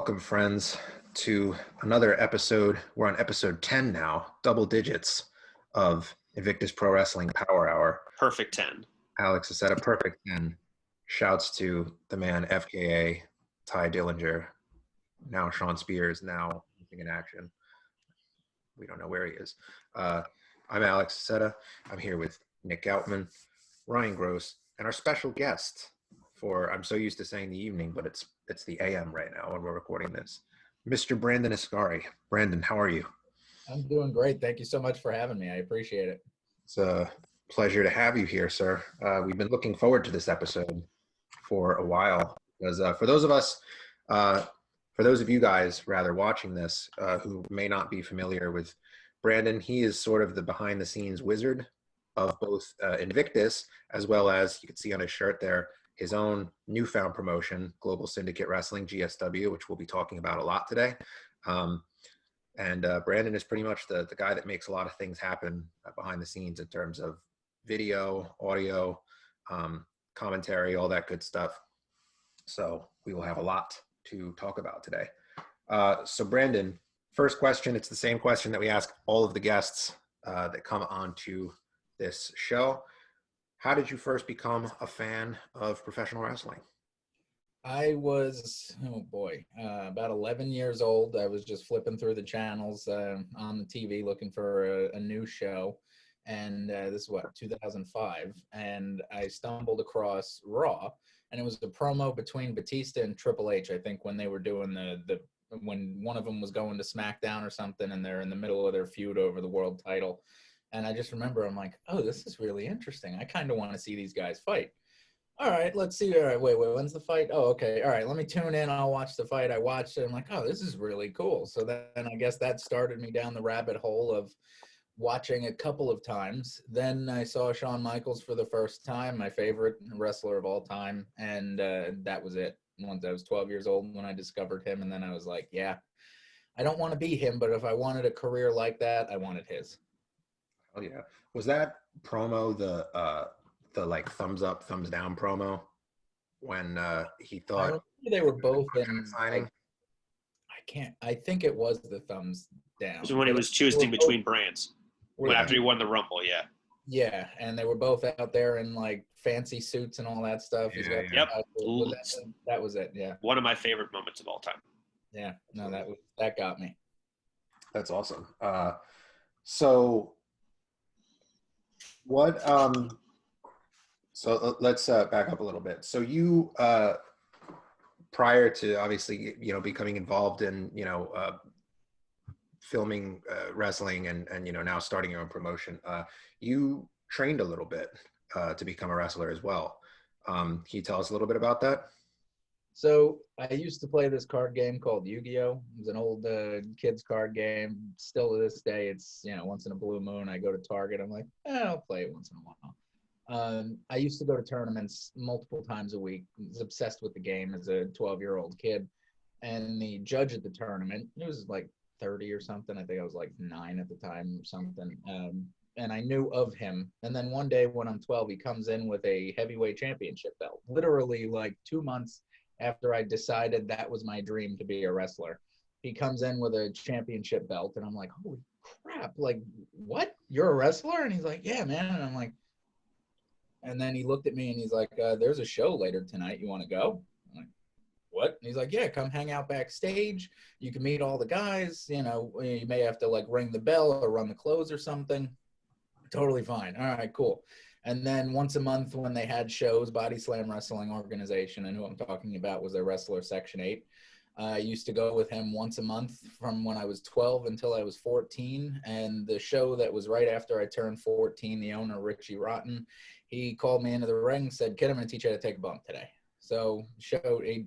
Welcome, friends, to another episode. We're on episode 10 now, double digits of Invictus Pro Wrestling Power Hour. Perfect 10. Alex has said a perfect 10. Shouts to the man, FKA, Ty Dillinger, now Sean Spears, now in action. We don't know where he is. I'm Alex Seta. I'm here with Nick Goutman, Ryan Gross, and our special guest for, I'm so used to saying the evening, but it's the AM right now when we're recording this, Mr. Brandon Ascari. Brandon, how are you? I'm doing great. Thank you so much for having me. I appreciate it. It's a pleasure to have you here, sir. We've been looking forward to this episode for a while because for those of you guys rather watching this who may not be familiar with Brandon, he is sort of the behind the scenes wizard of both Invictus, as well as you can see on his shirt there, his own newfound promotion, Global Syndicate Wrestling, GSW, which we'll be talking about a lot today. And Brandon is pretty much the guy that makes a lot of things happen behind the scenes in terms of video, audio, commentary, all that good stuff. So we will have a lot to talk about today. So Brandon, first question, it's the same question that we ask all of the guests that come onto this show. How did you first become a fan of professional wrestling? I was, about 11 years old. I was just flipping through the channels on the TV looking for a new show. And this is 2005. And I stumbled across Raw. And it was a promo between Batista and Triple H, I think, when they were doing when one of them was going to SmackDown or something, and they're in the middle of their feud over the world title. And I just remember, I'm like, oh, this is really interesting. I kind of want to see these guys fight. All right, let's see. All right, wait, when's the fight? Oh, okay. All right, let me tune in. I'll watch the fight. I watched it. I'm like, oh, this is really cool. So then I guess that started me down the rabbit hole of watching a couple of times. Then I saw Shawn Michaels for the first time, my favorite wrestler of all time. And that was it. Once I was 12 years old when I discovered him. And then I was like, yeah, I don't want to be him, but if I wanted a career like that, I wanted his. Oh yeah. Was that promo the like thumbs up, thumbs down promo when he thought they were both in signing? I think it was the thumbs down. So when he was choosing between brands. After he won the Rumble, yeah. Yeah, and they were both out there in like fancy suits and all that stuff. Yeah, Yep. That was it, yeah. One of my favorite moments of all time. Yeah, no, that got me. That's awesome. So what so let's back up a little bit. So you prior to obviously becoming involved in filming wrestling and now starting your own promotion, you trained a little bit to become a wrestler as well. Can you tell us a little bit about that? So I used to play this card game called Yu-Gi-Oh! It was an old kids card game. Still to this day, it's, once in a blue moon, I go to Target. I'm like, I'll play it once in a while. I used to go to tournaments multiple times a week. I was obsessed with the game as a 12-year-old kid. And the judge at the tournament, he was like 30 or something. I think I was like 9 at the time or something. And I knew of him. And then one day when I'm 12, he comes in with a heavyweight championship belt. Literally like 2 months after I decided that was my dream to be a wrestler. He comes in with a championship belt, and I'm like, holy crap, like, what? You're a wrestler? And he's like, yeah, man. And I'm like, and then he looked at me and he's like, there's a show later tonight. You want to go? I'm like, what? And he's like, yeah, come hang out backstage. You can meet all the guys. You may have to like ring the bell or run the clothes or something. Totally fine. All right, cool. And then once a month when they had shows, Body Slam Wrestling Organization, and who I'm talking about was their wrestler Section 8. I used to go with him once a month from when I was 12 until I was 14. And the show that was right after I turned 14, the owner, Richie Rotten, he called me into the ring and said, kid, I'm going to teach you how to take a bump today. So he,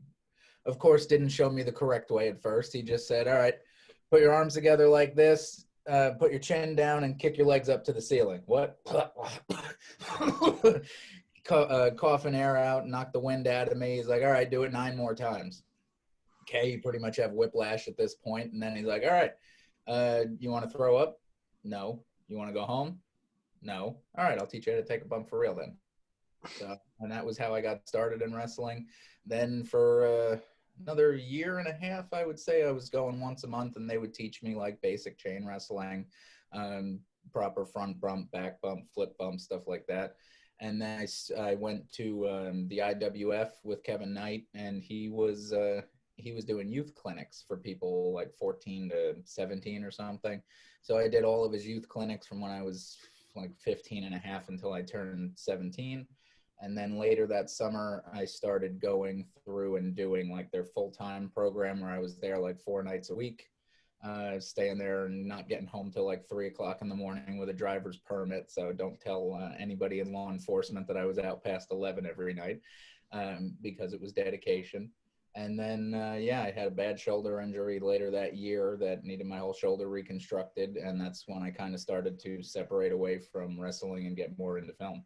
of course, didn't show me the correct way at first. He just said, all right, put your arms together like this. Put your chin down and kick your legs up to the ceiling. What? Coughing air out, knock the wind out of me. He's like, all right, do it 9 more times. Okay, you pretty much have whiplash at this point. And then he's like, all right, you want to throw up? No. You want to go home? No. All right, I'll teach you how to take a bump for real then. So, and that was how I got started in wrestling. Then for another year and a half, I would say. I was going once a month, and they would teach me like basic chain wrestling, proper front bump, back bump, flip bump, stuff like that. And then I went to the IWF with Kevin Knight, and he was doing youth clinics for people like 14 to 17 or something. So I did all of his youth clinics from when I was like 15 and a half until I turned 17. And then later that summer, I started going through and doing like their full-time program where I was there like 4 nights a week, staying there and not getting home till like 3 o'clock in the morning with a driver's permit. So don't tell anybody in law enforcement that I was out past 11 every night, because it was dedication. And then, yeah, I had a bad shoulder injury later that year that needed my whole shoulder reconstructed. And that's when I kind of started to separate away from wrestling and get more into film.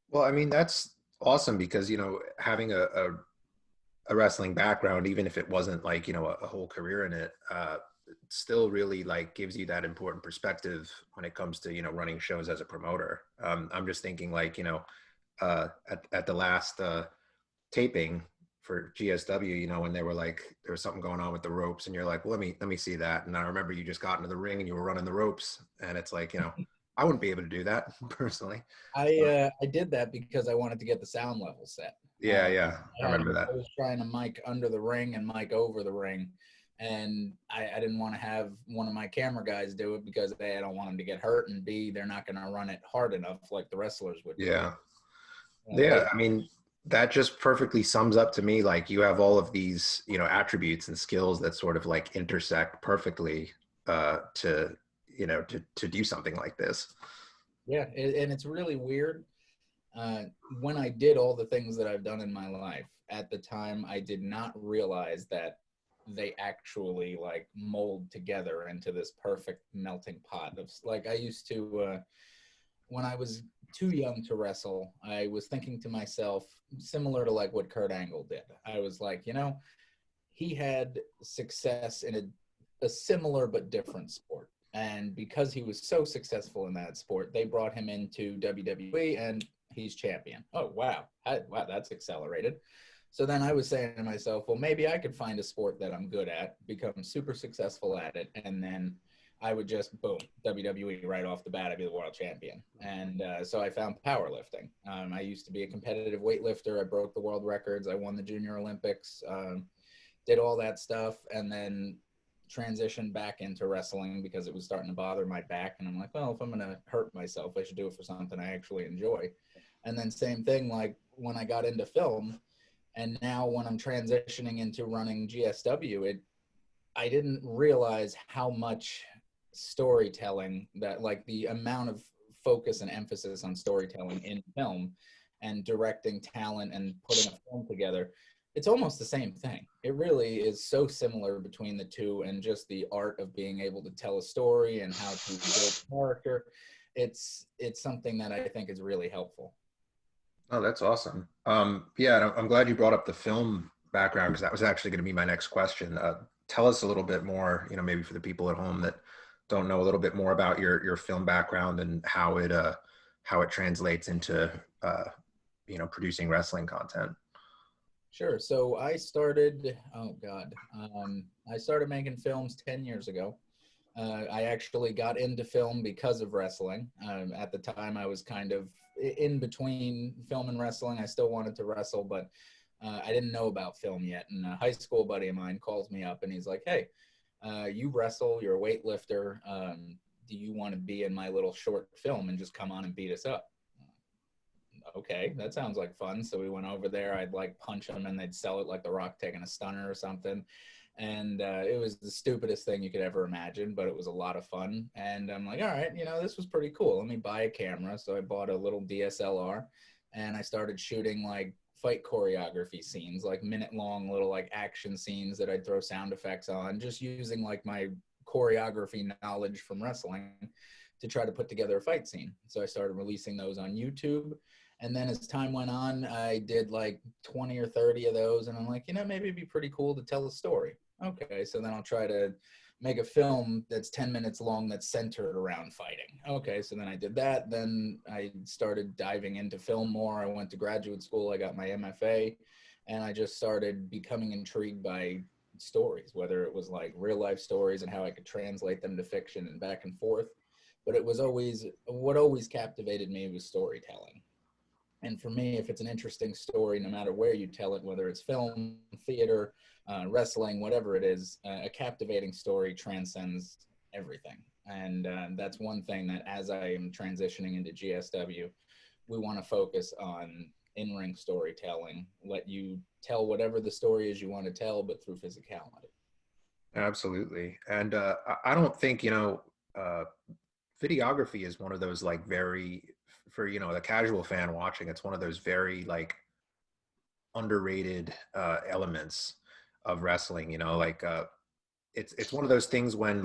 Well, I mean, that's awesome because, having a wrestling background, even if it wasn't like, a whole career in it, it still really like gives you that important perspective when it comes to, running shows as a promoter. I'm just thinking like, at the last taping for GSW, when they were like, there was something going on with the ropes and you're like, well, let me see that. And I remember you just got into the ring and you were running the ropes and it's like, I wouldn't be able to do that personally. I did that because I wanted to get the sound level set. Yeah. I remember that. I was trying to mic under the ring and mic over the ring, and I didn't want to have one of my camera guys do it because A, I don't want him to get hurt, and B, they're not going to run it hard enough like the wrestlers would. Yeah. Yeah. I mean, that just perfectly sums up to me, like you have all of these, attributes and skills that sort of like intersect perfectly to do something like this. Yeah. And it's really weird. When I did all the things that I've done in my life, at the time, I did not realize that they actually like mold together into this perfect melting pot of like I used to, when I was too young to wrestle, I was thinking to myself, similar to like what Kurt Angle did. I was like, he had success in a similar but different sport. And because he was so successful in that sport, they brought him into WWE and he's champion. Oh, wow. Wow, that's accelerated. So then I was saying to myself, well, maybe I could find a sport that I'm good at, become super successful at it, and then I would just, boom, WWE right off the bat, I'd be the world champion. And so I found powerlifting. I used to be a competitive weightlifter. I broke the world records. I won the Junior Olympics, did all that stuff, and then transitioned back into wrestling because it was starting to bother my back. And I'm like, well, if I'm going to hurt myself, I should do it for something I actually enjoy. And then same thing, like when I got into film, and now when I'm transitioning into running GSW, I didn't realize how much storytelling that like the amount of focus and emphasis on storytelling in film and directing talent and putting a film together, it's almost the same thing. It really is so similar between the two, and just the art of being able to tell a story and how to build character. It's something that I think is really helpful. Oh, that's awesome. Yeah, I'm glad you brought up the film background because that was actually going to be my next question. Tell us a little bit more, maybe for the people at home that don't know a little bit more about your film background and how it translates into producing wrestling content. Sure. So I started, I started making films 10 years ago. I actually got into film because of wrestling. At the time, I was kind of in between film and wrestling. I still wanted to wrestle, but I didn't know about film yet. And a high school buddy of mine calls me up and he's like, hey, you wrestle, you're a weightlifter. Do you want to be in my little short film and just come on and beat us up? Okay, that sounds like fun. So we went over there. I'd like punch them and they'd sell it like The Rock taking a stunner or something. And it was the stupidest thing you could ever imagine, but it was a lot of fun. And I'm like, all right, this was pretty cool. Let me buy a camera. So I bought a little DSLR and I started shooting like fight choreography scenes, like minute-long little like action scenes that I'd throw sound effects on, just using like my choreography knowledge from wrestling to try to put together a fight scene. So I started releasing those on YouTube. And then as time went on, I did like 20 or 30 of those. And I'm like, maybe it'd be pretty cool to tell a story. Okay, so then I'll try to make a film that's 10 minutes long that's centered around fighting. Okay, so then I did that. Then I started diving into film more. I went to graduate school. I got my MFA. and I just started becoming intrigued by stories, whether it was like real life stories and how I could translate them to fiction and back and forth. But it was always, what always captivated me was storytelling. And for me, if it's an interesting story, no matter where you tell it, whether it's film, theater, wrestling, whatever it is, a captivating story transcends everything. And that's one thing that as I am transitioning into GSW, we want to focus on in-ring storytelling, let you tell whatever the story is you want to tell, but through physicality. Absolutely. And I don't think, videography is one of those like very, for, the casual fan watching, it's one of those very like underrated elements of wrestling, like it's one of those things when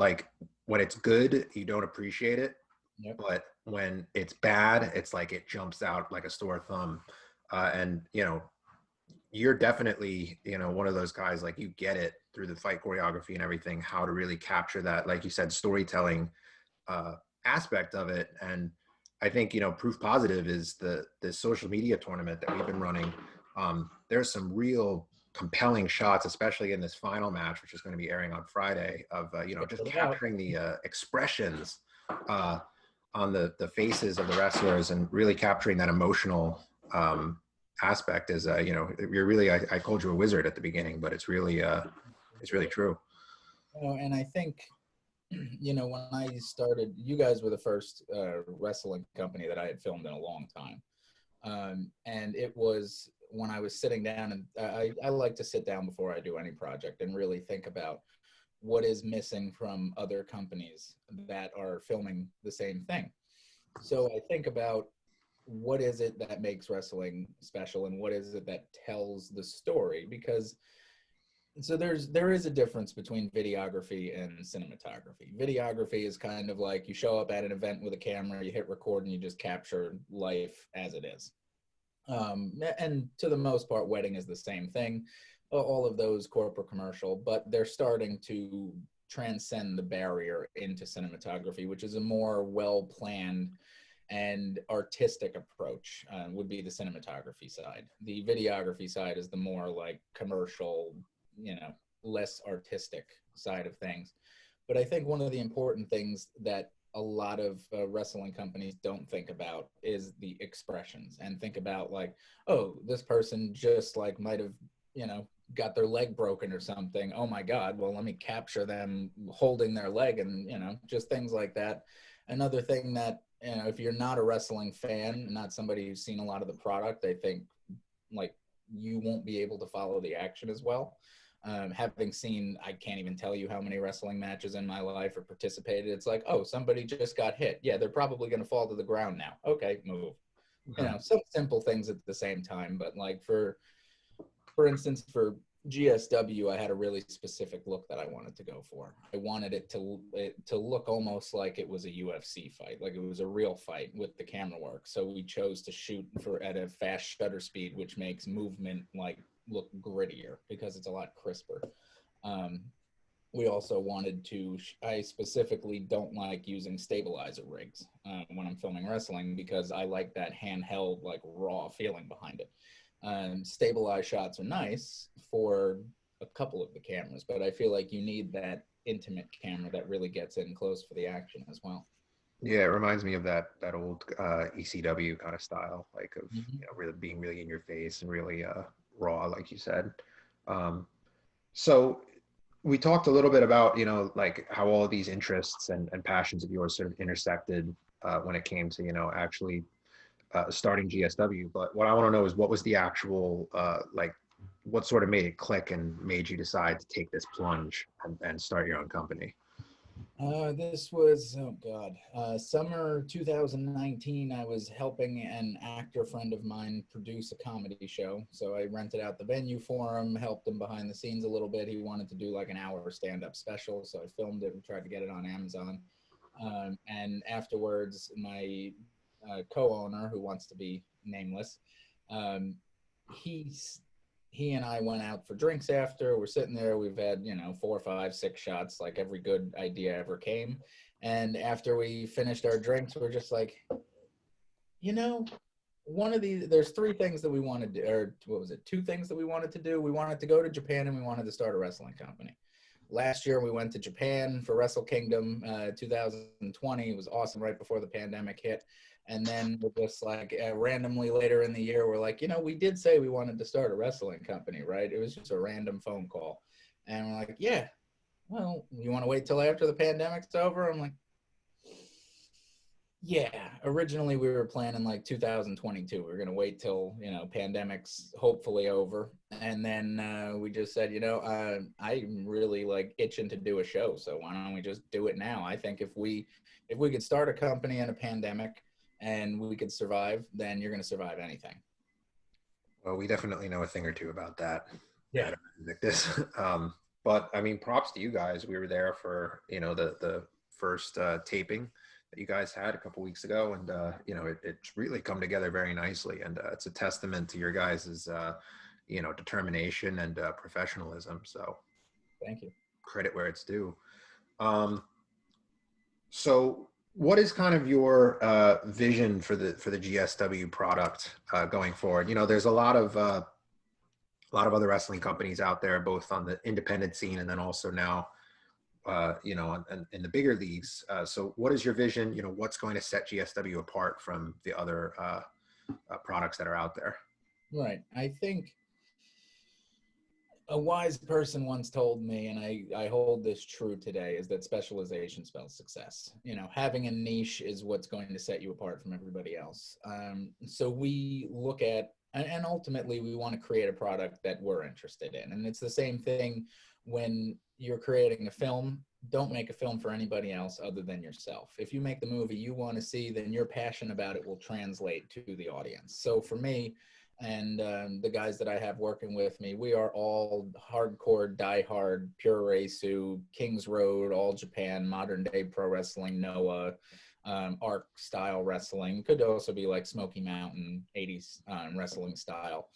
it's good, you don't appreciate it. Yep. But when it's bad, it's like it jumps out like a sore thumb. And you're definitely one of those guys, like you get it through the fight choreography and everything, how to really capture that, like you said, storytelling aspect of it. And I think proof positive is the social media tournament that we've been running. There's some real compelling shots, especially in this final match, which is going to be airing on Friday, of just capturing the expressions on the faces of the wrestlers and really capturing that emotional aspect. Is you're really, I called you a wizard at the beginning, but it's really true. And I think when I started, you guys were the first wrestling company that I had filmed in a long time. And it was when I was sitting down, and I like to sit down before I do any project and really think about what is missing from other companies that are filming the same thing. So I think about what is it that makes wrestling special and what is it that tells the story, because so there is a difference between videography and cinematography. Videography is kind of like you show up at an event with a camera, you hit record, and you just capture life as it is. And to the most part, wedding is the same thing. All of those corporate commercial, but they're starting to transcend the barrier into cinematography, which is a more well-planned and artistic approach. Would be the cinematography side. The videography side is the more like commercial, less artistic side of things. But I think one of the important things that a lot of wrestling companies don't think about is the expressions, and think about like, oh, this person just like might have, got their leg broken or something. Oh my God, well, let me capture them holding their leg, and, just things like that. Another thing that, if you're not a wrestling fan, not somebody who's seen a lot of the product, I think like you won't be able to follow the action as well. Having seen, I can't even tell you how many wrestling matches in my life or participated. It's like, oh, somebody just got hit. Yeah, they're probably going to fall to the ground now. Okay, move. Some simple things at the same time. But like for instance, for GSW, I had a really specific look that I wanted to go for. I wanted it to look almost like it was a UFC fight, like it was a real fight with the camera work. So we chose to shoot at a fast shutter speed, which makes movement like look grittier because it's a lot crisper. We also wanted to, I specifically don't like using stabilizer rigs when I'm filming wrestling, because I like that handheld, like raw feeling behind it. Stabilized shots are nice for a couple of the cameras, but I feel like you need that intimate camera that really gets in close for the action as well. Yeah, it reminds me of that old ECW kind of style, like of really being really in your face and really raw, like you said. So we talked a little bit about like how all of these interests and passions of yours sort of intersected when it came to actually starting GSW. But what I want to know is, what was the actual like, what sort of made it click and made you decide to take this plunge and start your own company? This was, oh God, summer 2019. I was helping an actor friend of mine produce a comedy show. So I rented out the venue for him, helped him behind the scenes a little bit. He wanted to do like an hour stand-up special. So I filmed it and tried to get it on Amazon. And afterwards, my co-owner, who wants to be nameless, he and I went out for drinks after. We're sitting there. We've had, 4, 5, 6 shots, like every good idea ever came. And after we finished our drinks, we're just like, there's three things that we wanted to, or what was it? Two things that we wanted to do. We wanted to go to Japan and we wanted to start a wrestling company. Last year we went to Japan for Wrestle Kingdom 2020. It was awesome right before the pandemic hit. And then we're just like randomly later in the year, we're like, we did say we wanted to start a wrestling company, right? It was just a random phone call. And we're like, yeah, well, you want to wait till after the pandemic's over? I'm like, yeah, originally we were planning like 2022. We were going to wait till, pandemic's hopefully over. And then we just said, I'm really like itching to do a show. So why don't we just do it now? I think if we could start a company in a pandemic and we could survive, then you're going to survive anything. Well, we definitely know a thing or two about that. Yeah. At Invictus. But I mean, props to you guys. We were there for, the first taping that you guys had a couple weeks ago, and it's really come together very nicely, and it's a testament to your guys's determination and professionalism. So thank you. Credit where it's due. So what is kind of your vision for the GSW product going forward? There's a lot of other wrestling companies out there, both on the independent scene and then also now in the bigger leagues. So what is your vision? What's going to set GSW apart from the other products that are out there? Right. I think a wise person once told me, and I hold this true today, is that specialization spells success. Having a niche is what's going to set you apart from everybody else. So we look at, and ultimately we want to create a product that we're interested in. And it's the same thing when you're creating a film. Don't make a film for anybody else other than yourself. If you make the movie you want to see, then your passion about it will translate to the audience. So for me and the guys that I have working with me, we are all hardcore, diehard, pure Reisu, Kings Road, All Japan, modern day pro wrestling, Noah, arc style wrestling. Could also be like Smoky Mountain 80s wrestling style.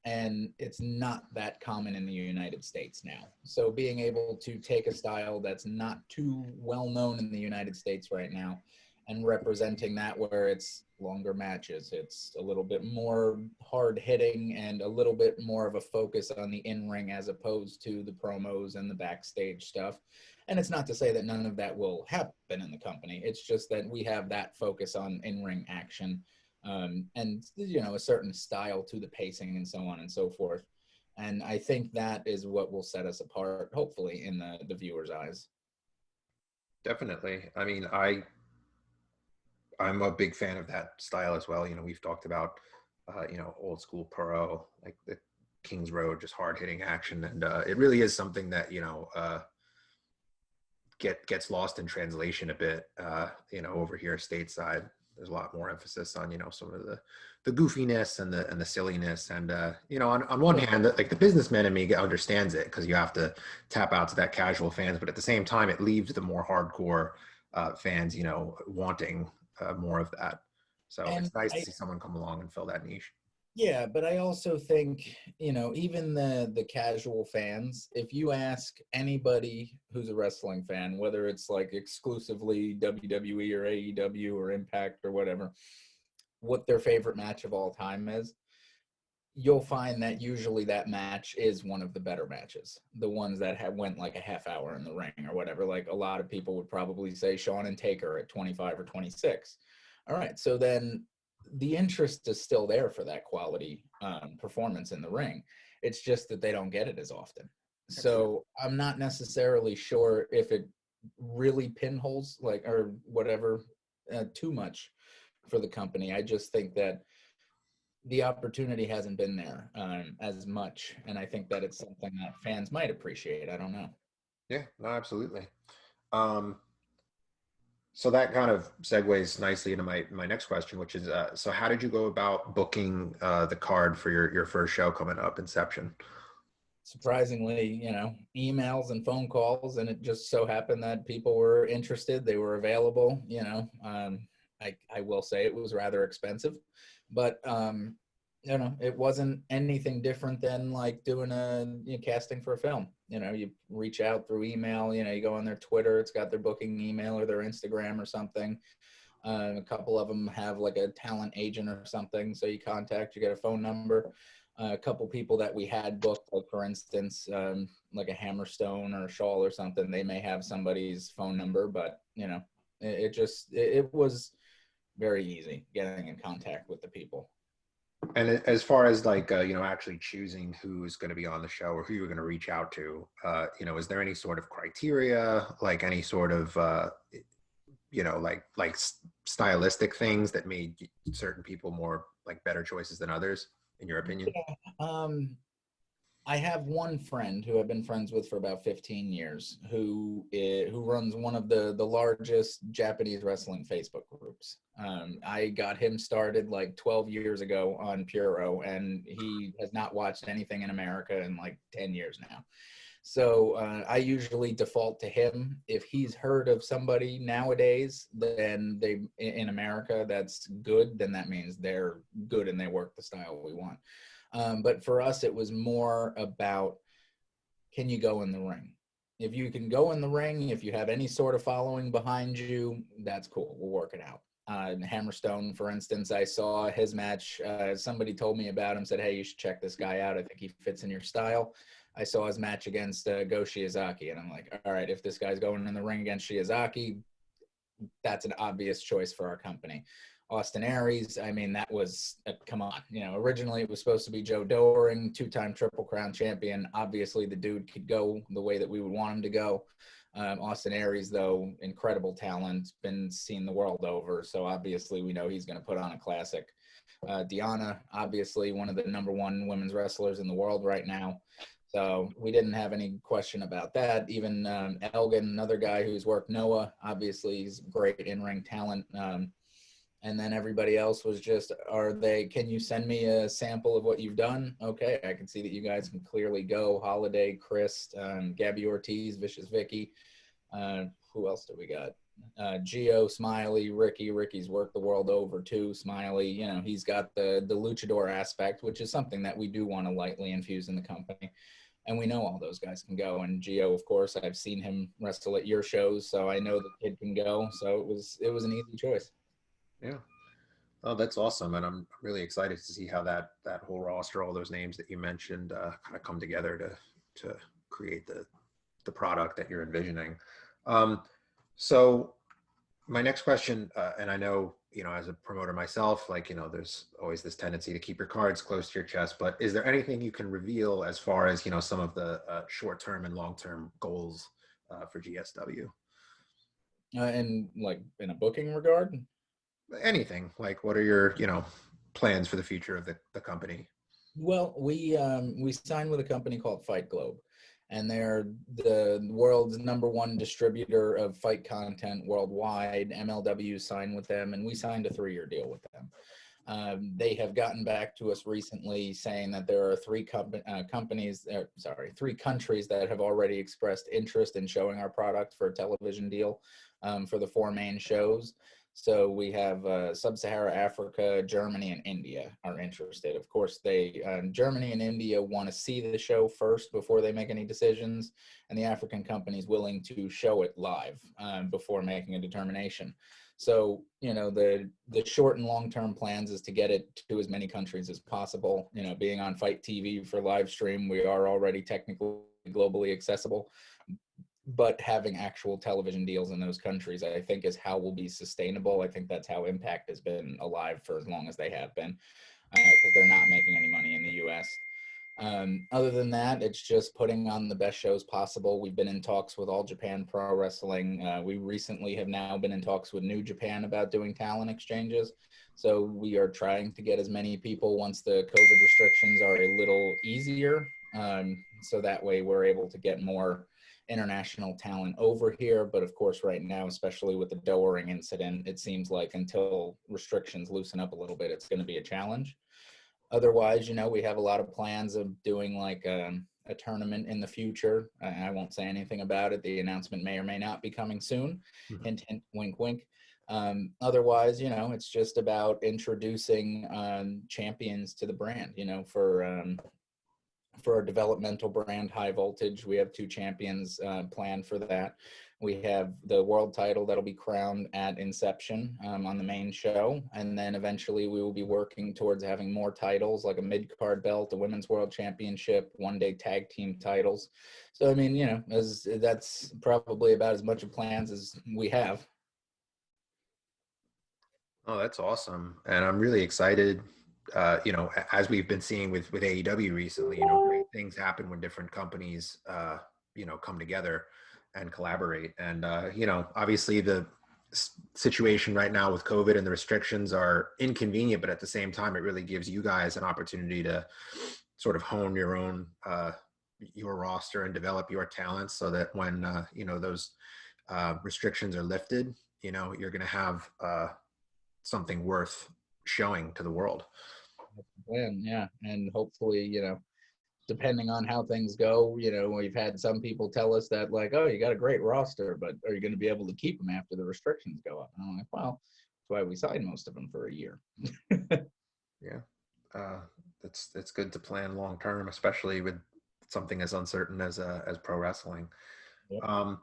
And it's not that common in the United States now. So being able to take a style that's not too well known in the United States right now and representing that, where it's longer matches, it's a little bit more hard hitting and a little bit more of a focus on the in-ring as opposed to the promos and the backstage stuff. And it's not to say that none of that will happen in the company. It's just that we have that focus on in-ring action, and a certain style to the pacing and so on and so forth. And I think that is what will set us apart, hopefully, in the viewer's eyes. Definitely. I mean, I'm a big fan of that style as well. We've talked about old school pro, like the Kings Road, just hard hitting action, and it really is something that gets lost in translation a bit. Over here stateside, there's a lot more emphasis on some of the goofiness and the silliness, and on one hand, like the businessman in me understands it because you have to tap out to that casual fans, but at the same time it leaves the more hardcore fans wanting more of that. So it's nice to see someone come along and fill that niche. Yeah, but I also think, even the casual fans, if you ask anybody who's a wrestling fan, whether it's like exclusively WWE or AEW or Impact or whatever, what their favorite match of all time is, you'll find that usually that match is one of the better matches. The ones that went like a half hour in the ring or whatever. Like a lot of people would probably say Shawn and Taker at 25 or 26. All right, so then the interest is still there for that quality performance in the ring. It's just that they don't get it as often. So I'm not necessarily sure if it really pinholes or whatever too much for the company. I just think that the opportunity hasn't been there as much, and I think that it's something that fans might appreciate. I don't know. Yeah, no, absolutely. So that kind of segues nicely into my next question, which is, so how did you go about booking the card for your first show coming up, Inception? Surprisingly, emails and phone calls, and it just so happened that people were interested. They were available. I will say it was rather expensive, but it wasn't anything different than like doing a casting for a film. You reach out through email. You go on their Twitter, it's got their booking email or their Instagram or something. A couple of them have like a talent agent or something, so you get a phone number. A couple people that we had booked, like for instance, like a Hammerstone or a Shawl or something, they may have somebody's phone number, but it was very easy getting in contact with the people. And as far as like actually choosing who's going to be on the show or who you're going to reach out to, is there any sort of criteria, like any sort of like stylistic things that made certain people more like better choices than others, in your opinion? I have one friend who I've been friends with for about 15 years who runs one of the largest Japanese wrestling Facebook groups. I got him started like 12 years ago on Puro, and he has not watched anything in America in like 10 years now. So I usually default to him. If he's heard of somebody nowadays, then in America that's good, then that means they're good and they work the style we want. But for us, it was more about, can you go in the ring? If you can go in the ring, if you have any sort of following behind you, that's cool. We'll work it out. Hammerstone, for instance, I saw his match. Somebody told me about him, said, hey, you should check this guy out. I think he fits in your style. I saw his match against Go Shiozaki, and I'm like, all right, if this guy's going in the ring against Shiozaki, that's an obvious choice for our company. Austin Aries, I mean, that was, come on. Originally it was supposed to be Joe Doering, two-time Triple Crown champion. Obviously, the dude could go the way that we would want him to go. Austin Aries, though, incredible talent, been seen the world over. So obviously we know he's going to put on a classic. Diana, obviously one of the number one women's wrestlers in the world right now. So we didn't have any question about that. Even Elgin, another guy who's worked Noah, obviously he's great in-ring talent. And then everybody else was just, can you send me a sample of what you've done? Okay, I can see that you guys can clearly go. Holiday, Chris, Gabby Ortiz, Vicious Vicky. Who else do we got? Gio, Smiley, Ricky. Ricky's worked the world over too. Smiley, he's got the luchador aspect, which is something that we do want to lightly infuse in the company. And we know all those guys can go. And Gio, of course, I've seen him wrestle at your shows, so I know the kid can go. So it was an easy choice. Yeah. Oh, that's awesome. And I'm really excited to see how that whole roster, all those names that you mentioned, kind of come together to create the product that you're envisioning. So my next question, and I know, as a promoter myself, there's always this tendency to keep your cards close to your chest, but is there anything you can reveal as far as, some of the short-term and long-term goals for GSW? And like in a booking regard? Anything, like what are your, plans for the future of the company? Well, we signed with a company called Fight Globe, and they're the world's number one distributor of fight content worldwide. MLW signed with them, and we signed a 3-year deal with them. They have gotten back to us recently saying that there are three countries that have already expressed interest in showing our product for a television deal for the 4 main shows. So we have Sub-Saharan Africa, Germany, and India are interested. Of course, Germany and India want to see the show first before they make any decisions, and the African company is willing to show it live before making a determination. So, the short and long-term plans is to get it to as many countries as possible. Being on Fight TV for live stream, we are already technically globally accessible. But having actual television deals in those countries, I think, is how we'll be sustainable. I think that's how Impact has been alive for as long as they have been, because they're not making any money in the U.S. Other than that, it's just putting on the best shows possible. We've been in talks with All Japan Pro Wrestling. We recently have now been in talks with New Japan about doing talent exchanges. So we are trying to get as many people once the COVID restrictions are a little easier. So that way we're able to get more international talent over here. But of course, right now, especially with the Doering incident, it seems like until restrictions loosen up a little bit, it's going to be a challenge. Otherwise, we have a lot of plans of doing like a tournament in the future. I won't say anything about it. The announcement may or may not be coming soon. Mhm. Hint, hint, wink, wink. Otherwise, it's just about introducing champions to the brand, for our developmental brand, High Voltage. We have 2 champions planned for that. We have the world title that'll be crowned at Inception on the main show. And then eventually we will be working towards having more titles, like a mid-card belt, a women's world championship, one-day tag team titles. So, I mean, that's probably about as much of plans as we have. Oh, that's awesome. And I'm really excited. As we've been seeing with AEW recently, great things happen when different companies, come together and collaborate. And, obviously the situation right now with COVID and the restrictions are inconvenient, but at the same time, it really gives you guys an opportunity to sort of hone your own, your roster and develop your talents so that when, those restrictions are lifted, you're going to have something worth showing to the world. Yeah. And hopefully, depending on how things go, we've had some people tell us that, like, oh, you got a great roster, but are you going to be able to keep them after the restrictions go up? And I'm like, well, that's why we signed most of them for a year. Yeah. It's good to plan long term, especially with something as uncertain as pro wrestling. Yep.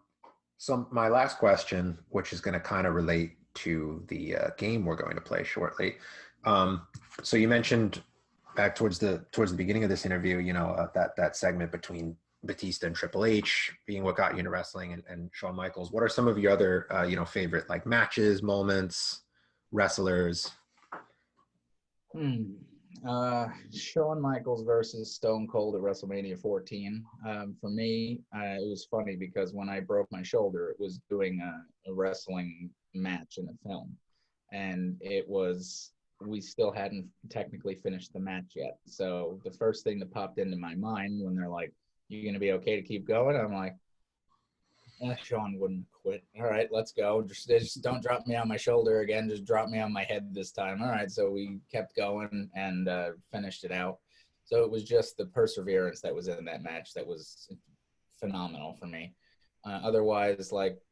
So my last question, which is going to kind of relate to the game we're going to play shortly. So you mentioned back towards the beginning of this interview, that segment between Batista and Triple H being what got you into wrestling, and Shawn Michaels. What are some of your other, favorite like matches, moments, wrestlers? Shawn Michaels versus Stone Cold at WrestleMania 14. For me, it was funny because when I broke my shoulder, it was doing a wrestling match in a film, and we still hadn't technically finished the match yet. So the first thing that popped into my mind when they're like, "You gonna be okay to keep going?" I'm like, Shawn wouldn't quit. All right, let's go. Just don't drop me on my shoulder again. Just drop me on my head this time. All right, so we kept going and finished it out. So it was just the perseverance that was in that match that was phenomenal for me. Otherwise, like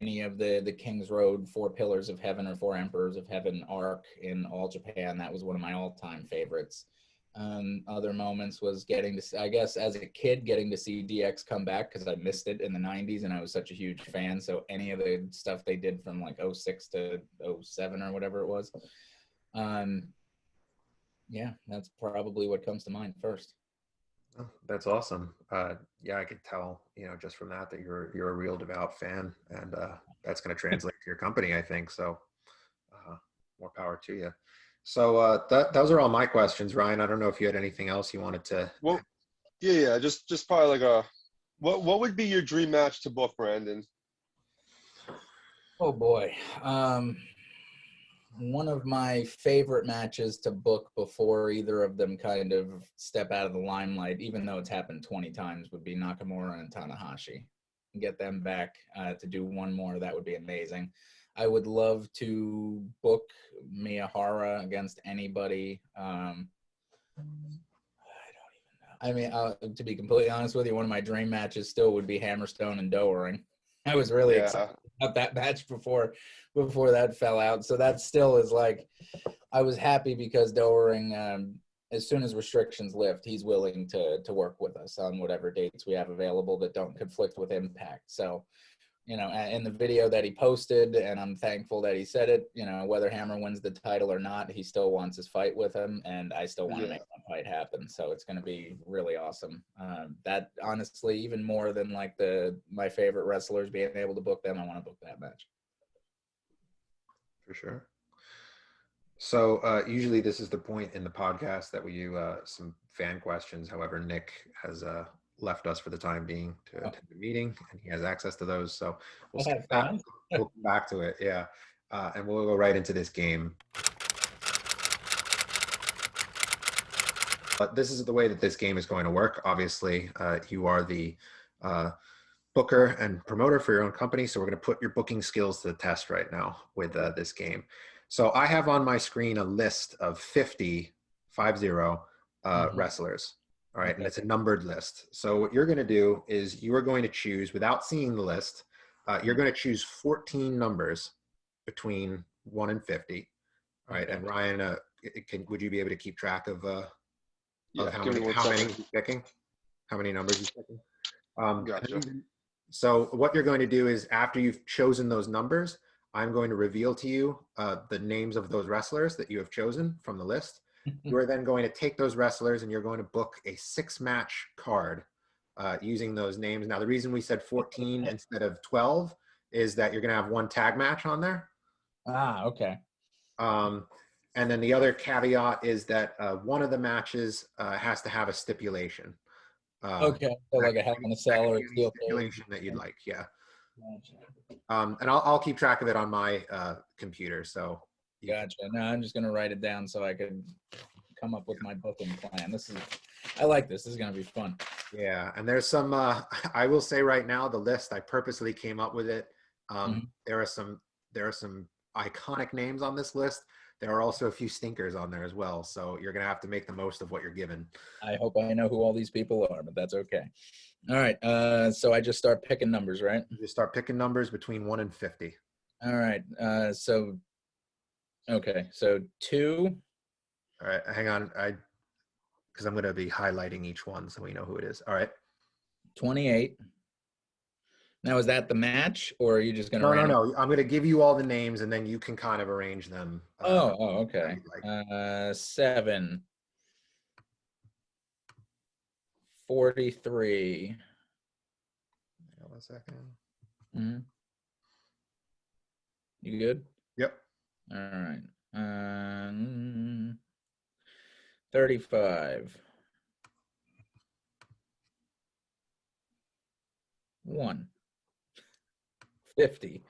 any of the King's Road, Four Pillars of Heaven or Four Emperors of Heaven arc in All Japan, that was one of my all-time favorites. Other moments was getting to, I guess, as a kid, getting to see DX come back because I missed it in the 90s and I was such a huge fan. So any of the stuff they did from like 06 to 07 or whatever it was. Yeah, that's probably what comes to mind first. Oh, that's awesome. Yeah, I could tell, just from that you're a real devout fan, and that's going to translate to your company, I think. So more power to you. So those are all my questions, Ryan. I don't know if you had anything else you wanted to. Well, yeah. Just probably like what would be your dream match to book, Brandon? Oh boy. One of my favorite matches to book before either of them kind of step out of the limelight, even though it's happened 20 times, would be Nakamura and Tanahashi. Get them back to do one more. That would be amazing. I would love to book Miyahara against anybody. I don't even know. I mean, to be completely honest with you, one of my dream matches still would be Hammerstone and Doering. I was really excited about that match before that fell out. So that still is like, I was happy because Doering, as soon as restrictions lift, he's willing to work with us on whatever dates we have available that don't conflict with Impact. So, in the video that he posted, and I'm thankful that he said it, whether Hammer wins the title or not, he still wants his fight with him, and I still want to make that fight happen. So it's going to be really awesome. That honestly, even more than like my favorite wrestlers being able to book them, I want to book that match. For sure. So usually this is the point in the podcast that we do some fan questions. However, Nick has left us for the time being to attend the meeting, and he has access to those. So we'll come back to it. Yeah. And we'll go right into this game. But this is the way that this game is going to work. Obviously, you are the booker and promoter for your own company. So we're going to put your booking skills to the test right now with this game. So I have on my screen a list of 50 wrestlers. All right. And it's a numbered list. So what you're going to do is you are going to choose, without seeing the list, you're going to choose 14 numbers between 1 and 50. All right. And Ryan, would you be able to keep track of how many he's picking? How many numbers he's picking? Gotcha. So what you're going to do is after you've chosen those numbers, I'm going to reveal to you the names of those wrestlers that you have chosen from the list. You are then going to take those wrestlers and you're going to book a 6-match card using those names. Now, the reason we said 14 instead of 12 is that you're going to have one tag match on there. Ah, okay. And then the other caveat is that one of the matches has to have a stipulation. Okay, so like a Hell in a Cell or a steel stipulation that you'd like, yeah. Gotcha. And I'll keep track of it on my computer. So Gotcha. No, I'm just gonna write it down so I could come up with my booking plan. I like this. This is gonna be fun. Yeah, and there's some. I will say right now, the list I purposely came up with it. There are some iconic names on this list. There are also a few stinkers on there as well. So you're gonna have to make the most of what you're given. I hope I know who all these people are, but that's okay. All right. So I just start picking numbers, right? You just start picking numbers between 1 and 50. All right. Okay. So 2. All right, hang on. Because I'm gonna be highlighting each one so we know who it is. All right. 28. Now, is that the match, or are you just gonna? No. I'm gonna give you all the names, and then you can kind of arrange them. Okay. 7. 43. Hold on a second. Mm-hmm. You good? Yep. All right. 35. 1. 50.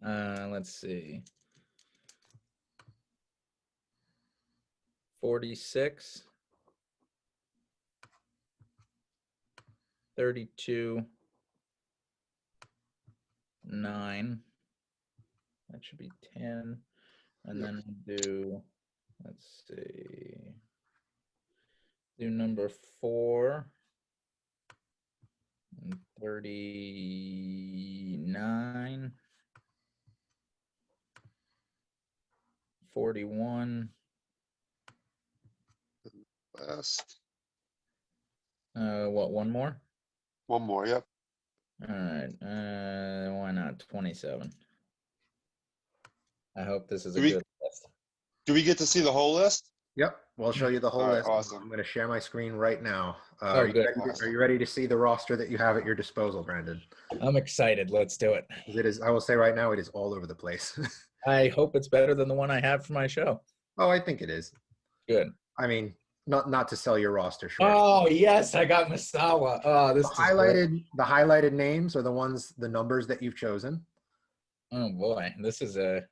Let's see. 46. 32. 9. That should be 10. And then let's see. Do number 4. 39. 41. Last. What, one more? One more, yep. All right. Why not 27? I hope this is a good list. Do we get to see the whole list? Yep. We'll show you the whole All right, list. awesome. I'm going to share my screen right now. Good. Are you ready to see the roster that you have at your disposal, Brandon? I'm excited. Let's do it. It is. I will say right now, it is all over the place. I hope it's better than the one I have for my show. Oh, I think it is. Good. I mean, not to sell your roster short. Oh yes, I got Misawa. Oh, this the highlighted names are the numbers that you've chosen. Oh boy, this is a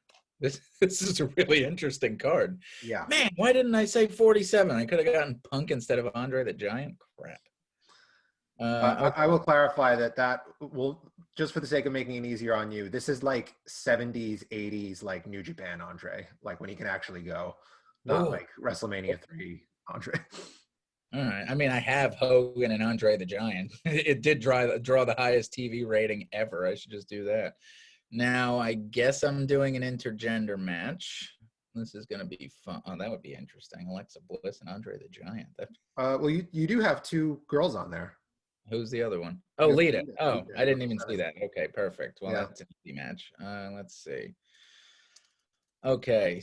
really interesting card. Yeah. Man, why didn't I say 47? I could have gotten Punk instead of Andre the Giant. Crap. Okay. I will clarify that will, just for the sake of making it easier on you, this is like 70s, 80s, like New Japan Andre, like when he can actually go, not like WrestleMania 3 Andre. All right. I mean, I have Hogan and Andre the Giant. It did draw the highest TV rating ever. I should just do that. Now, I guess I'm doing an intergender match. This is going to be fun. Oh, that would be interesting. Alexa Bliss and Andre the Giant. Well, you do have 2 girls on there. Who's the other one? Oh, Lita. Oh, Lita. I didn't even see that. Okay, perfect. Well, Yeah. that's an easy match. Let's see. Okay,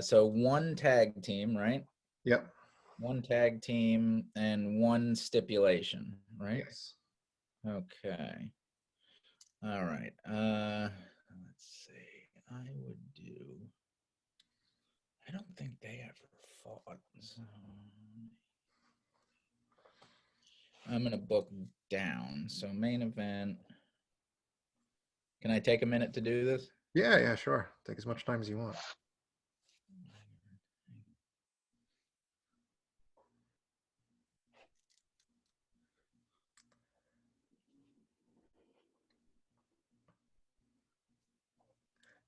so 1 tag team, right? Yep. 1 tag team and 1 stipulation, right? Yes. Okay. All right. Let's see. I don't think they ever fought. So I'm gonna book down. So main event. Can I take a minute to do this? Yeah, sure. Take as much time as you want.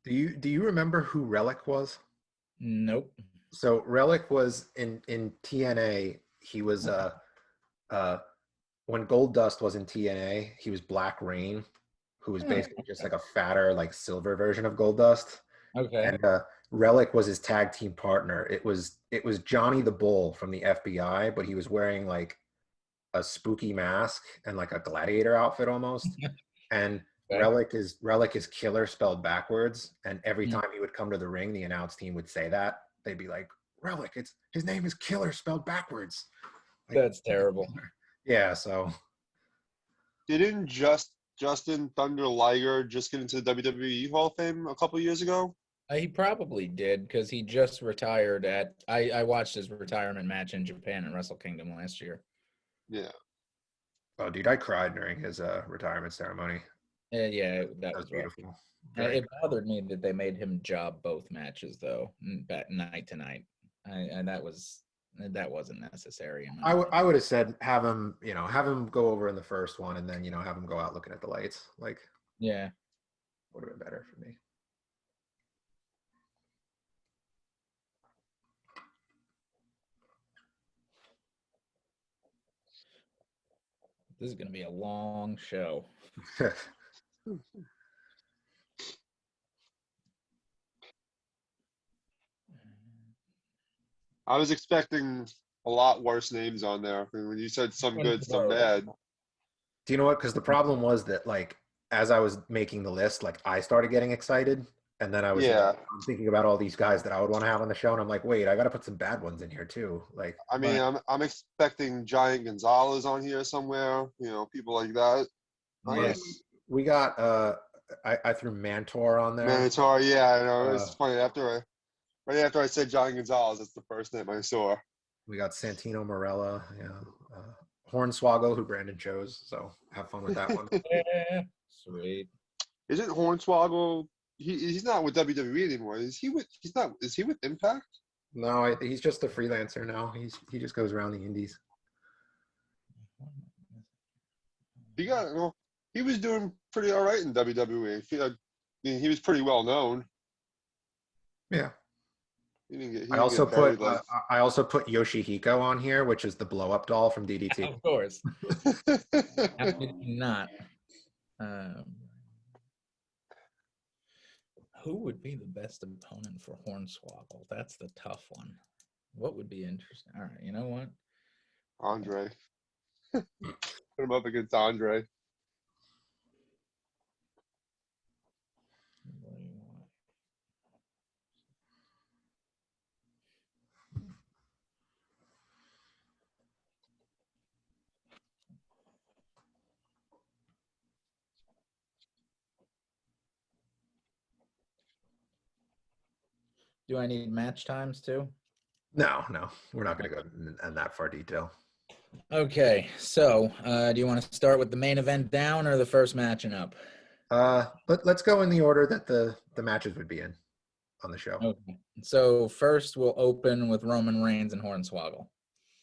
Do you remember who Relic was? Nope. So Relic was in TNA. He was when Goldust was in TNA, he was Black Rain, who was basically just like a fatter, like silver version of Goldust. Okay. And Relic was his tag team partner. It was Johnny the Bull from the FBI, but he was wearing like a spooky mask and like a gladiator outfit almost. And Okay. Relic is killer spelled backwards. And every Hmm. time he would come to the ring, the announce team would say that. They'd be like, Relic, his name is Killer spelled backwards. Like, That's terrible. yeah, so Didn't Justin Thunder Liger just get into the WWE Hall of Fame a couple years ago? He probably did because he just retired I watched his retirement match in Japan at Wrestle Kingdom last year. Yeah. oh dude, I cried during his retirement ceremony. Yeah, that That was was rough. beautiful. Very It bothered me that they made him job both matches though, back night to night. And that wasn't necessary. In my I would have said have him go over in the first one and then have him go out looking at the lights. Like yeah. would have been better for me. This is gonna be a long show. I was expecting a lot worse names on there. When you said some good, some bad. Do you know what? Because the problem was that like as I was making the list, like I started getting excited, and then I was Yeah. I'm thinking about all these guys that I would want to have on the show, and I'm like, wait, I got to put some bad ones in here too. Like, I mean, I'm expecting Giant Gonzalez on here somewhere. People like that. we got I threw Mantor on there. Minotaur, yeah, I know. It's funny right after I said Giant Gonzalez, that's the first name I saw. We got Santino Morella, Hornswoggle, who Brandon chose. So have fun with that one. Yeah, sweet. Isn't Hornswoggle? He's not with WWE anymore. Is he with? He's not. Is he with Impact? No, he's just a freelancer now. He just goes around the indies. He was doing pretty all right in WWE. I mean, he was pretty well known. Yeah. He didn't get I also buried, put I also put Yoshihiko on here, which is the blow up doll from DDT. Of course. How could you not? Who would be the best opponent for Hornswoggle? That's the tough one. What would be interesting? All right, you know what? Andre. Put him up against Andre. What do you want? Do I need match times too? No, we're not going to go in that far detail. Okay, so do you want to start with the main event down or the first match and up? Let's go in the order that the matches would be in on the show. Okay, so first we'll open with Roman Reigns and Hornswoggle.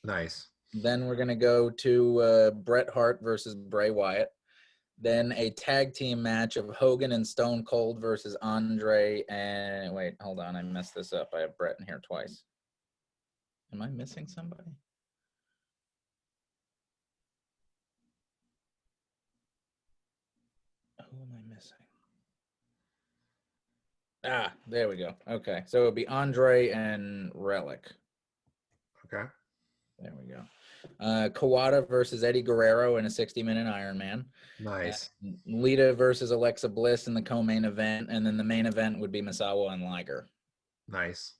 Nice. Then we're gonna go to Bret Hart versus Bray Wyatt. Then a tag team match of Hogan and Stone Cold versus Andre and wait, hold on, I messed this up. I have Bret in here twice. Am I missing somebody? Who am I missing? Ah, there we go. Okay, so it'll be Andre and Relic. Okay. There we go. Kawada versus Eddie Guerrero in a 60-minute Iron Man. Nice. Lita versus Alexa Bliss in the co-main event, and then the main event would be Misawa and Liger. Nice.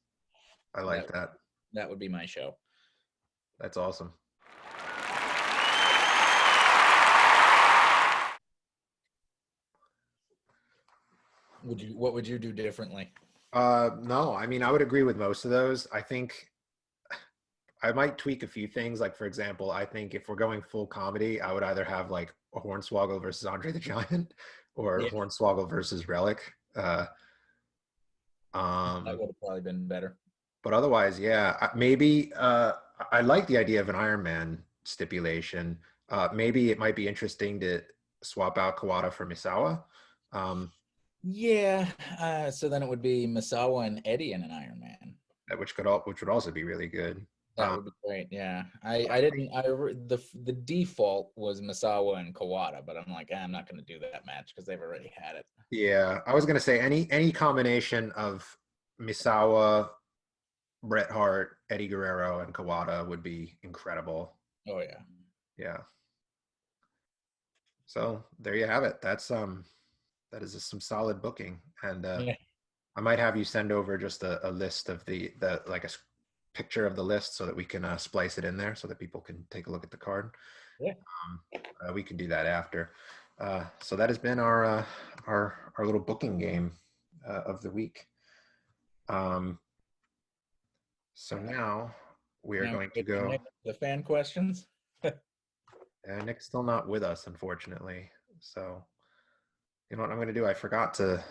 I like that. That would be my show. That's awesome. What would you do differently? No, I mean I would agree with most of those. I think I might tweak a few things. Like for example, I think if we're going full comedy, I would either have like a Hornswoggle versus Andre the Giant or Hornswoggle versus Relic. That would have probably been better. But otherwise, yeah, maybe I like the idea of an Iron Man stipulation. Maybe it might be interesting to swap out Kawada for Misawa. So then it would be Misawa and Eddie in an Iron Man. Which would also be really good. That would be great. Yeah, the default was Misawa and Kawada, but I'm like, I'm not going to do that match because they've already had it. Yeah, I was going to say any combination of Misawa, Bret Hart, Eddie Guerrero, and Kawada would be incredible. Oh yeah. Yeah. So there you have it. That is some solid booking, and Yeah. I might have you send over just a list of the like picture of the list so that we can splice it in there so that people can take a look at the card. Yeah. We can do that after. So that has been our little booking game of the week. So now we are Now, going to go. Nick, the fan questions. Nick's still not with us, unfortunately. So you know what I'm going to do? I forgot to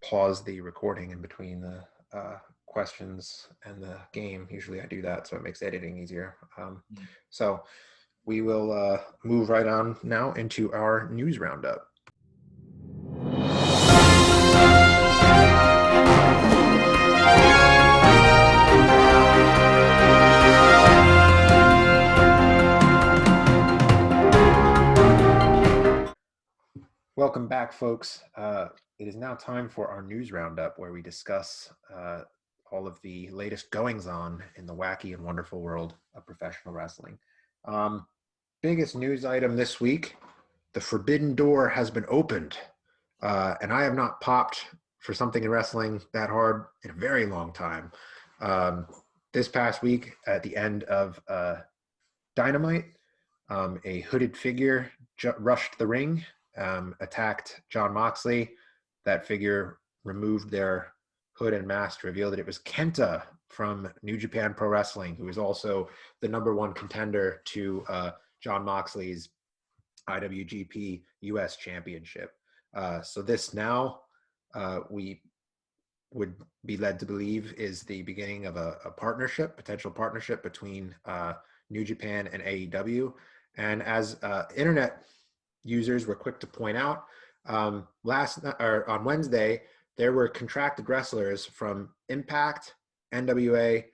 pause the recording in between the questions and the game. Usually I do that, so it makes editing easier. So we will move right on now into our news roundup. Welcome back, folks. It is now time for our news roundup where we discuss all of the latest goings-on in the wacky and wonderful world of professional wrestling. Biggest news item this week, the forbidden door has been opened. And I have not popped for something in wrestling that hard in a very long time. This past week, at the end of Dynamite, a hooded figure rushed the ring, attacked Jon Moxley. That figure removed their hood and mask to reveal that it was Kenta from New Japan Pro Wrestling, who is also the #1 contender to Jon Moxley's IWGP US Championship. So this now we would be led to believe is the beginning of a potential partnership between New Japan and AEW. And as internet users were quick to point out, on Wednesday, there were contracted wrestlers from Impact, NWA,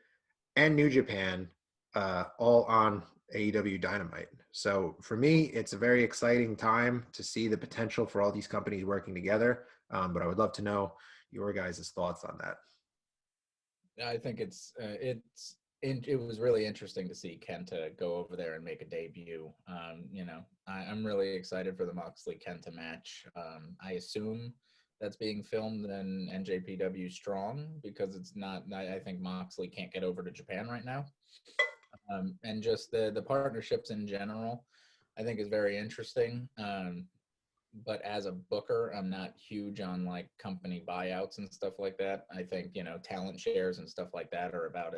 and New Japan all on AEW Dynamite. So for me, it's a very exciting time to see the potential for all these companies working together. But I would love to know your guys' thoughts on that. I think it was really interesting to see Kenta go over there and make a debut. I'm really excited for the Moxley Kenta match. I assume that's being filmed in NJPW Strong because it's not. I think Moxley can't get over to Japan right now, and just the partnerships in general, I think is very interesting. But as a booker, I'm not huge on like company buyouts and stuff like that. I think talent shares and stuff like that are about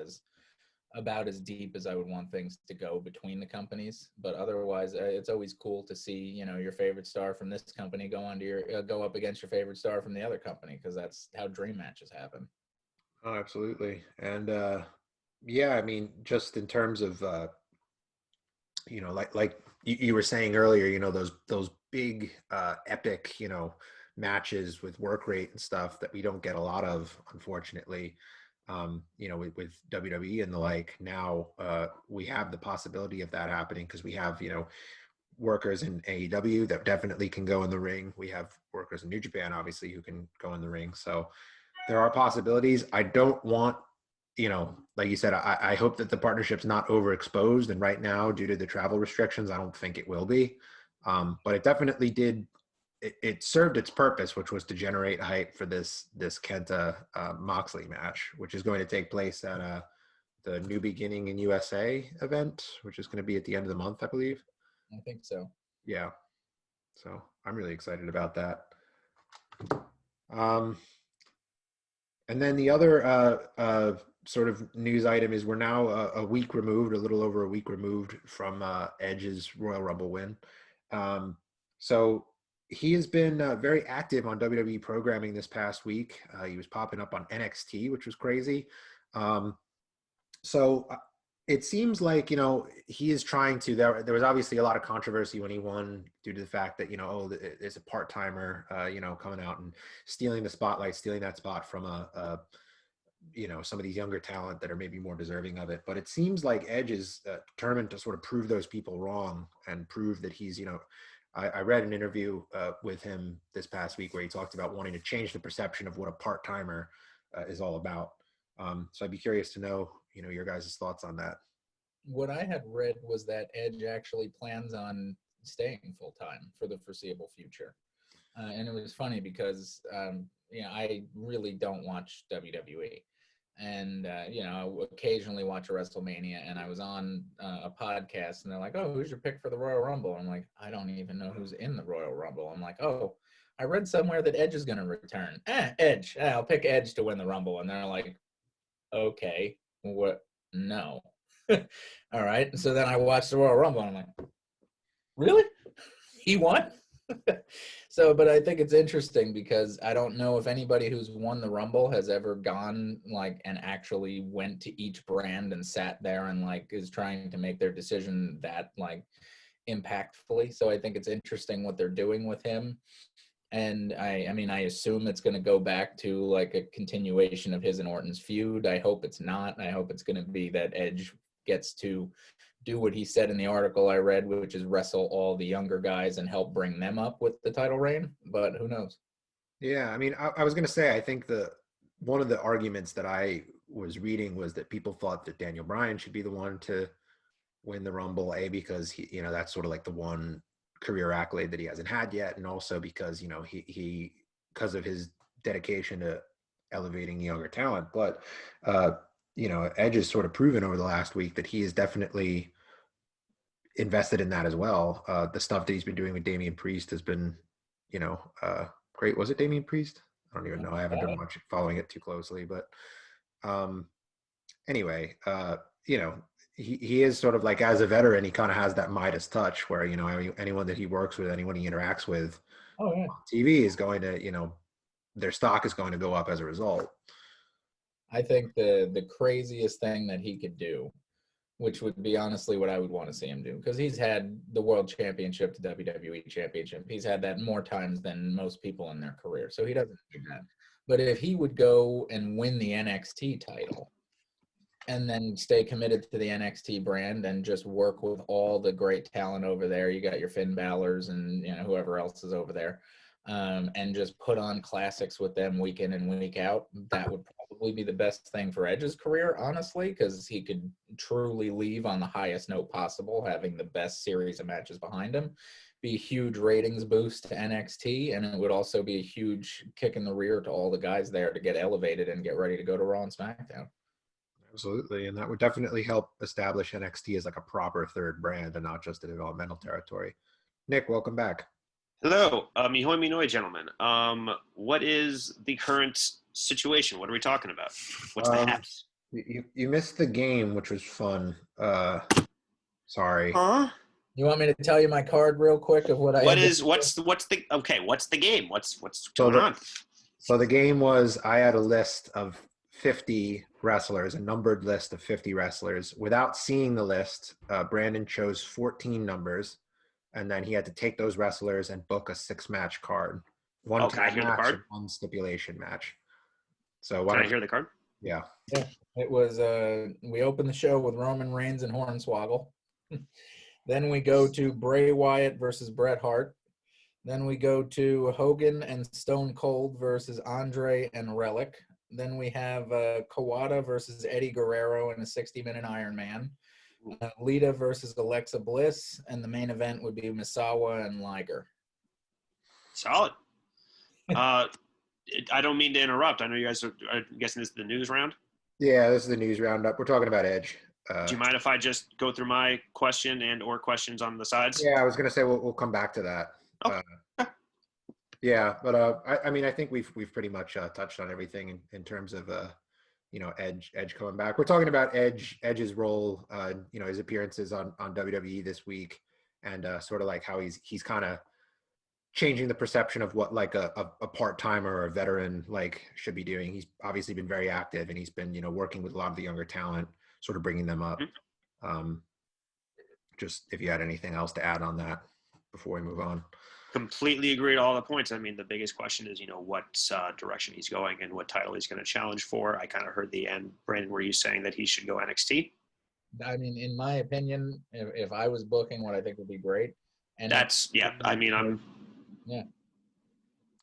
as deep as I would want things to go between the companies. But otherwise, it's always cool to see your favorite star from this company go up against your favorite star from the other company, because that's how dream matches happen. Oh, absolutely. And yeah, I mean, just in terms of like you were saying earlier, those big epic matches with work rate and stuff that we don't get a lot of, unfortunately. With WWE and the like. Now we have the possibility of that happening because we have workers in AEW that definitely can go in the ring. We have workers in New Japan, obviously, who can go in the ring. So there are possibilities. I don't want, like you said, I hope that the partnership's not overexposed. And right now, due to the travel restrictions, I don't think it will be. But it definitely did. It served its purpose, which was to generate hype for this Kenta Moxley match, which is going to take place at the New Beginning in USA event, which is going to be at the end of the month, I believe. I think so. Yeah. So I'm really excited about that. And then the other sort of news item is we're now a week removed, a little over a week removed from Edge's Royal Rumble win. So he has been very active on WWE programming this past week. He was popping up on NXT, which was crazy. So it seems like, he is trying to, there was obviously a lot of controversy when he won due to the fact that, there's a part-timer, coming out and stealing the spotlight, stealing that spot from some of these younger talent that are maybe more deserving of it. But it seems like Edge is determined to sort of prove those people wrong and prove that he's, I read an interview with him this past week where he talked about wanting to change the perception of what a part-timer is all about. So I'd be curious to know, your guys' thoughts on that. what I had read was that Edge actually plans on staying full time for the foreseeable future. And it was funny because I really don't watch WWE, and I occasionally watch a WrestleMania. And I was on a podcast, and they're like, "Oh, who's your pick for the Royal Rumble?" I'm like, "I don't even know who's in the Royal Rumble." I'm like, "Oh, I read somewhere that Edge is going to return. Edge. I'll pick Edge to win the Rumble." And they're like, "Okay, what? No." All right. And so then I watched the Royal Rumble, and I'm like, "Really? He won?" So, but I think it's interesting because I don't know if anybody who's won the Rumble has ever gone like and actually went to each brand and sat there and like is trying to make their decision that like impactfully. So I think it's interesting what they're doing with him. And I mean, I assume it's going to go back to like a continuation of his and Orton's feud. I hope it's not. I hope it's going to be that Edge gets to do what he said in the article I read, which is wrestle all the younger guys and help bring them up with the title reign. But who knows? Yeah, I mean, I was going to say, I think one of the arguments that I was reading was that people thought that Daniel Bryan should be the one to win the Rumble, because that's sort of like the one career accolade that he hasn't had yet, and also because he because of his dedication to elevating younger talent. But Edge has sort of proven over the last week that he is definitely invested in that as well. The stuff that he's been doing with Damian Priest has been, great. Was it Damian Priest? I don't even know. I haven't been following it too closely, but anyway, he is sort of like, as a veteran, he kind of has that Midas touch where, anyone that he works with, anyone he interacts with on TV is going to, their stock is going to go up as a result. I think the craziest thing that he could do, which would be honestly what I would want to see him do, because he's had the World Championship to WWE Championship. He's had that more times than most people in their career, so he doesn't do that. But if he would go and win the NXT title and then stay committed to the NXT brand and just work with all the great talent over there, you got your Finn Balor's and whoever else is over there, and just put on classics with them week in and week out, that would probably be the best thing for Edge's career, honestly, because he could truly leave on the highest note possible, having the best series of matches behind him. Be a huge ratings boost to NXT, and it would also be a huge kick in the rear to all the guys there to get elevated and get ready to go to Raw and SmackDown. Absolutely, and that would definitely help establish NXT as like a proper third brand and not just a developmental territory. Nick, welcome back. Hello, mihoy minoi, gentlemen. What is the current situation? What are we talking about? What's the haps? You missed the game, which was fun. Sorry. Huh? You want me to tell you my card real quick of what I? What's the game? What's going on? So the game was, I had a list of 50 wrestlers, a numbered list of 50 wrestlers. Without seeing the list, Brandon chose 14 numbers, and then he had to take those wrestlers and book a 6-match card. One tag match and one stipulation match. So can I hear the card? Yeah. It was we opened the show with Roman Reigns and Hornswoggle. Then we go to Bray Wyatt versus Bret Hart. Then we go to Hogan and Stone Cold versus Andre and Relic. Then we have Kawada versus Eddie Guerrero in a 60-minute Iron Man. Lita versus Alexa Bliss. And the main event would be Misawa and Liger. Solid. I don't mean to interrupt. I know you guys are guessing this is the news round. Yeah, this is the news roundup. We're talking about Edge. Do you mind if I just go through my question and/or questions on the sides? Yeah, I was going to say we'll come back to that. Okay. Yeah, but I mean, I think we've pretty much touched on everything in terms of Edge coming back. We're talking about Edge's role, his appearances on WWE this week, and sort of like how he's kind of changing the perception of what like a part-timer or a veteran like should be doing. He's obviously been very active, and he's been working with a lot of the younger talent, sort of bringing them up. Mm-hmm. Just if you had anything else to add on that before we move on. Completely agree to all the points. I mean, the biggest question is, what direction he's going and what title he's going to challenge for. I kind of heard the end. Brandon, were you saying that he should go NXT? I mean, in my opinion, if I was booking, what I think would be great. And that's, yeah, I mean, I'm. Yeah.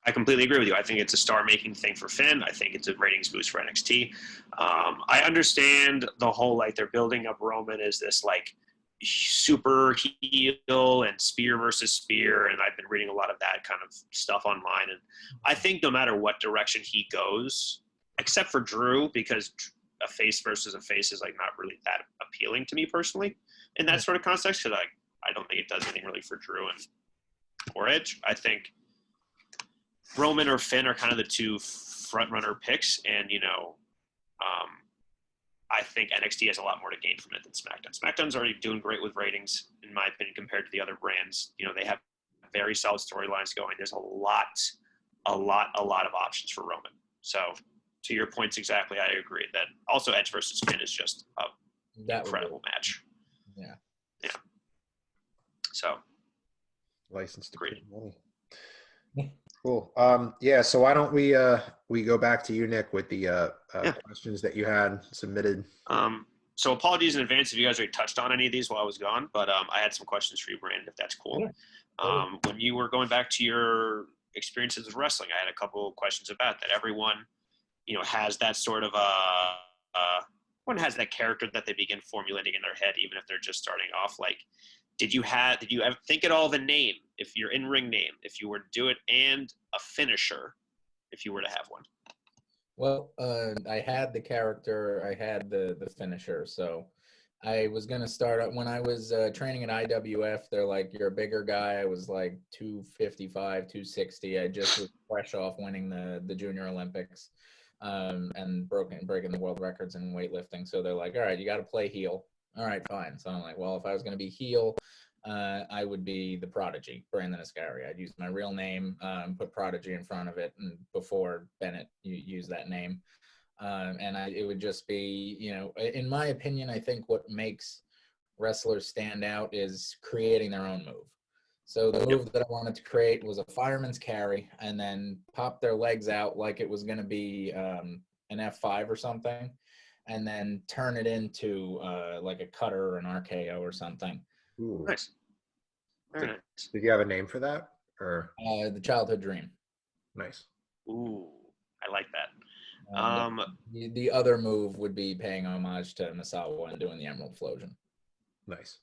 I completely agree with you. I think it's a star-making thing for Finn. I think it's a ratings boost for NXT. I understand the whole, like, they're building up Roman as this, like, super heel and spear versus spear, and I've been reading a lot of that kind of stuff online. And I think no matter what direction he goes, except for Drew, because a face versus a face is, like, not really that appealing to me personally in that sort of context, because I don't think it does anything really for Drew or Edge. I think Roman or Finn are kind of the two front runner picks, and I think NXT has a lot more to gain from it than SmackDown. SmackDown's already doing great with ratings, in my opinion, compared to the other brands. They have very solid storylines going. There's a lot of options for Roman. So, to your points exactly, I agree that also Edge versus Finn is just an incredible match. Yeah. So, License to Agreed. money. Cool. So why don't we go back to you, Nick, with the questions that you had submitted. So apologies in advance if you guys already touched on any of these while I was gone, but I had some questions for you, Brandon, if that's cool. Yeah. When you were going back to your experiences with wrestling, I had a couple of questions about that. Everyone, has that sort of one has that character that they begin formulating in their head, even if they're just starting off. Like, did you ever think at all of a name, if your in-ring name, if you were to do it, and a finisher, if you were to have one? Well, I had the character, I had the finisher. So I was going to start when I was training at IWF. They're like, you're a bigger guy. I was like 255, 260. I just was fresh off winning the Junior Olympics and breaking the world records in weightlifting. So they're like, all right, you got to play heel. All right, fine. So I'm like, well, if I was going to be heel, I would be the Prodigy, Brandon Ascari. I'd use my real name, put Prodigy in front of it, and before Bennett, you use that name. And it would just be, in my opinion, I think what makes wrestlers stand out is creating their own move. So the move that I wanted to create was a fireman's carry, and then pop their legs out like it was going to be an F5 or something, and then turn it into like a cutter or an RKO or something. Ooh. Nice. Very nice. Did you have a name for that, or the childhood dream? Nice. Ooh, I like that. The other move would be paying homage to Misawa and doing the Emerald Flosion. Nice.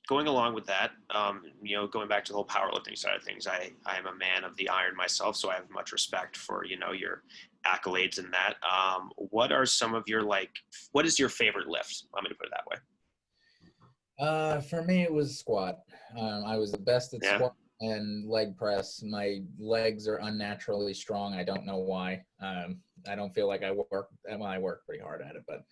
Going along with that, going back to the whole powerlifting side of things, I am a man of the iron myself, so I have much respect for, your accolades in that. What are some of your, what is your favorite lift? I'm going to put it that way. For me, it was squat. I was the best at squat and leg press. My legs are unnaturally strong. I don't know why. I don't feel like I work pretty hard at it, but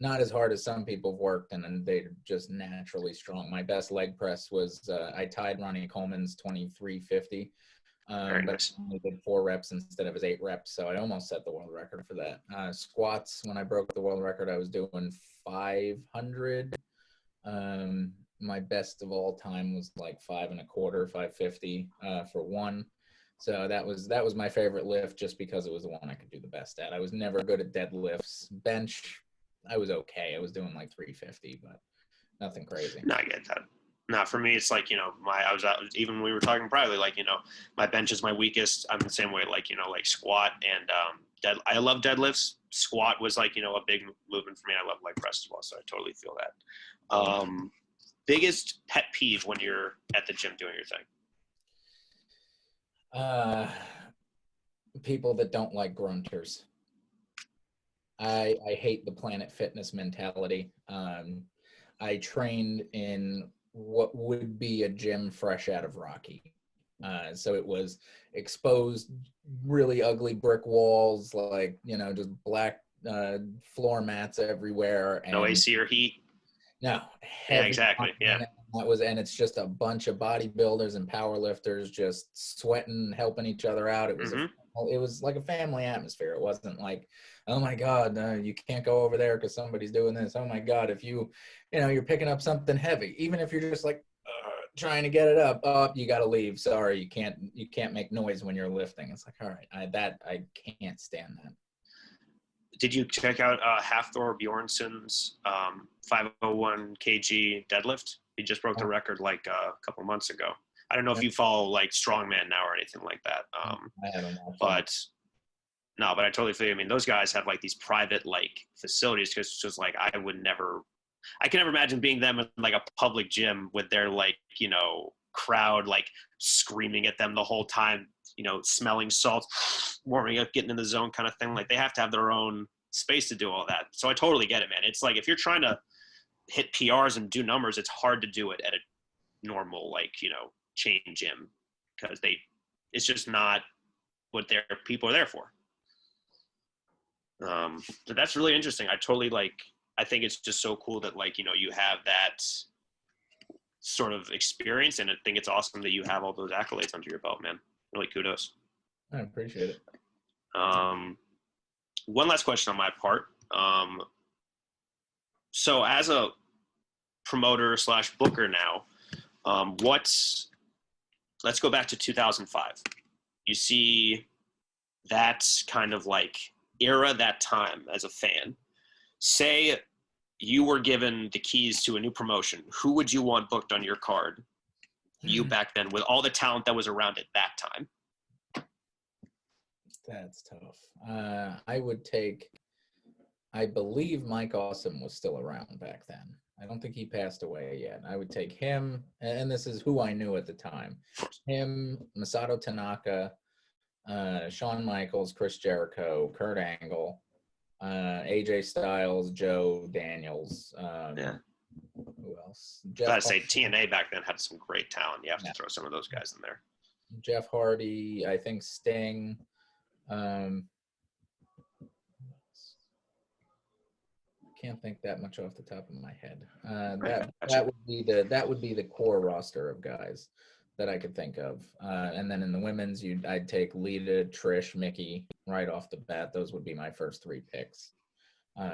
not as hard as some people have worked, and they're just naturally strong. My best leg press was I tied Ronnie Coleman's 2350, but nice. I only did 4 reps instead of his 8 reps, so I almost set the world record for that. Squats, when I broke the world record, I was doing 500. My best of all time was like 5 1/4, 550 for one. So that was my favorite lift, just because it was the one I could do the best at. I was never good at deadlifts. Bench, I was okay. I was doing like 350, but nothing crazy. No, I get that. No, for me, it's like, even when we were talking privately, my bench is my weakest. I'm the same way, like squat and I love deadlifts. Squat was a big movement for me. I love leg press as well, so I totally feel that. Biggest pet peeve when you're at the gym doing your thing? People that don't like grunters. I hate the Planet Fitness mentality. I trained in what would be a gym fresh out of Rocky. So it was exposed, really ugly brick walls, just black floor mats everywhere. And no AC or heat? No. Yeah, exactly. Yeah. And it's just a bunch of bodybuilders and powerlifters just sweating, helping each other out. It was it was like a family atmosphere. It wasn't like, oh my God, you can't go over there because somebody's doing this. Oh my God, if you're picking up something heavy, even if you're just trying to get it up, you got to leave. Sorry, you can't make noise when you're lifting. It's like, all right, I can't stand that. Did you check out Hafthor Bjornsson's 501 kg deadlift? He just broke the record a couple months ago. I don't know if you follow like Strongman now or anything like that. I haven't watched But no, but I totally feel you. I mean, those guys have like these private like facilities because it's just like I can never imagine being them in like a public gym with their like, crowd like screaming at them the whole time, smelling salt, warming up, getting in the zone kind of thing. Like they have to have their own space to do all that. So I totally get it, man. It's like if you're trying to hit PRs and do numbers, it's hard to do it at a normal like, chain gym because it's just not what their people are there for. So that's really interesting. I think it's just so cool that like, you have that sort of experience, and I think it's awesome that you have all those accolades under your belt, man. Really kudos. I appreciate it. One last question on my part. So as a promoter / booker now, let's go back to 2005. You see that kind of like era, that time as a fan. Say you were given the keys to a new promotion. Who would you want booked on your card? You back then with all the talent that was around at that time. That's tough. I believe Mike Awesome was still around back then. I don't think he passed away yet. I would take him, and this is who I knew at the time. Him, Masato Tanaka, Shawn Michaels, Chris Jericho, Kurt Angle, AJ Styles, Joe Daniels. Who else? Gotta say, TNA back then had some great talent. You have to throw some of those guys in there. Jeff Hardy, I think Sting. Can't think that much off the top of my head. That would be the core roster of guys that I could think of. And then in the women's, I'd take Lita, Trish, Mickey right off the bat. Those would be my first three picks.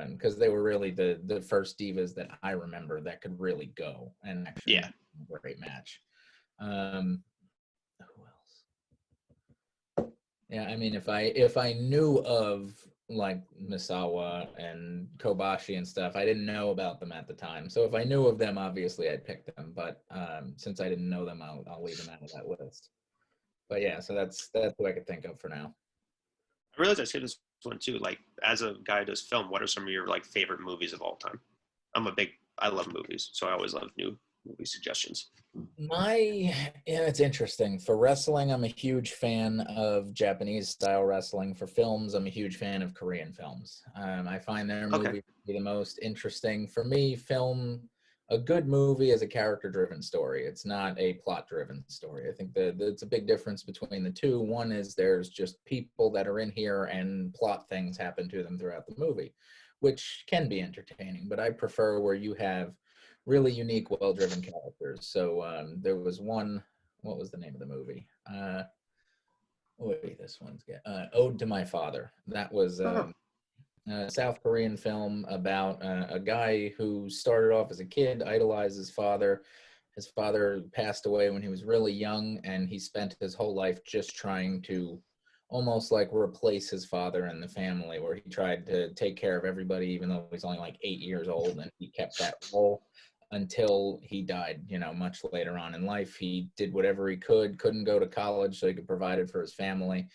Because they were really the first divas that I remember that could really go and actually have a great match. Who else? Yeah, I mean, if I knew of like Misawa and Kobashi and stuff, I didn't know about them at the time. So if I knew of them, obviously I'd pick them. But since I didn't know them, I'll leave them out of that list. But yeah, so that's who I could think of for now. I realize I say this one too. Like, as a guy who does film, what are some of your like favorite movies of all time? I love movies, so I always love new movie suggestions. It's interesting. For wrestling, I'm a huge fan of Japanese style wrestling. For films, I'm a huge fan of Korean films. I find their movies to be the most interesting. For me, a good movie is a character-driven story. It's not a plot-driven story. I think it's a big difference between the two. One is there's just people that are in here and plot things happen to them throughout the movie, which can be entertaining, but I prefer where you have really unique, well-driven characters. So there was one, what was the name of the movie? Ode to My Father. That was a South Korean film about a guy who started off as a kid, idolized his father. His father passed away when he was really young, and he spent his whole life just trying to almost like replace his father in the family, where he tried to take care of everybody, even though he's only like 8 years old, and he kept that role until he died, much later on in life. He did whatever he couldn't go to college so he could provide it for his family.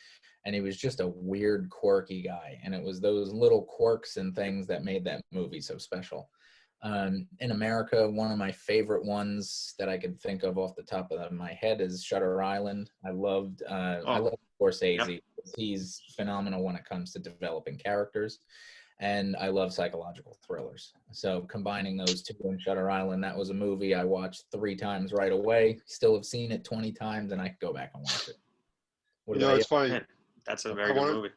And he was just a weird, quirky guy. And it was those little quirks and things that made that movie so special. In America, one of my favorite ones that I could think of off the top of my head is Shutter Island. I love Scorsese. Yep. He's phenomenal when it comes to developing characters. And I love psychological thrillers. So combining those two in Shutter Island, that was a movie I watched 3 times right away. Still have seen it 20 times, and I could go back and watch it. It's funny. That's a very good movie.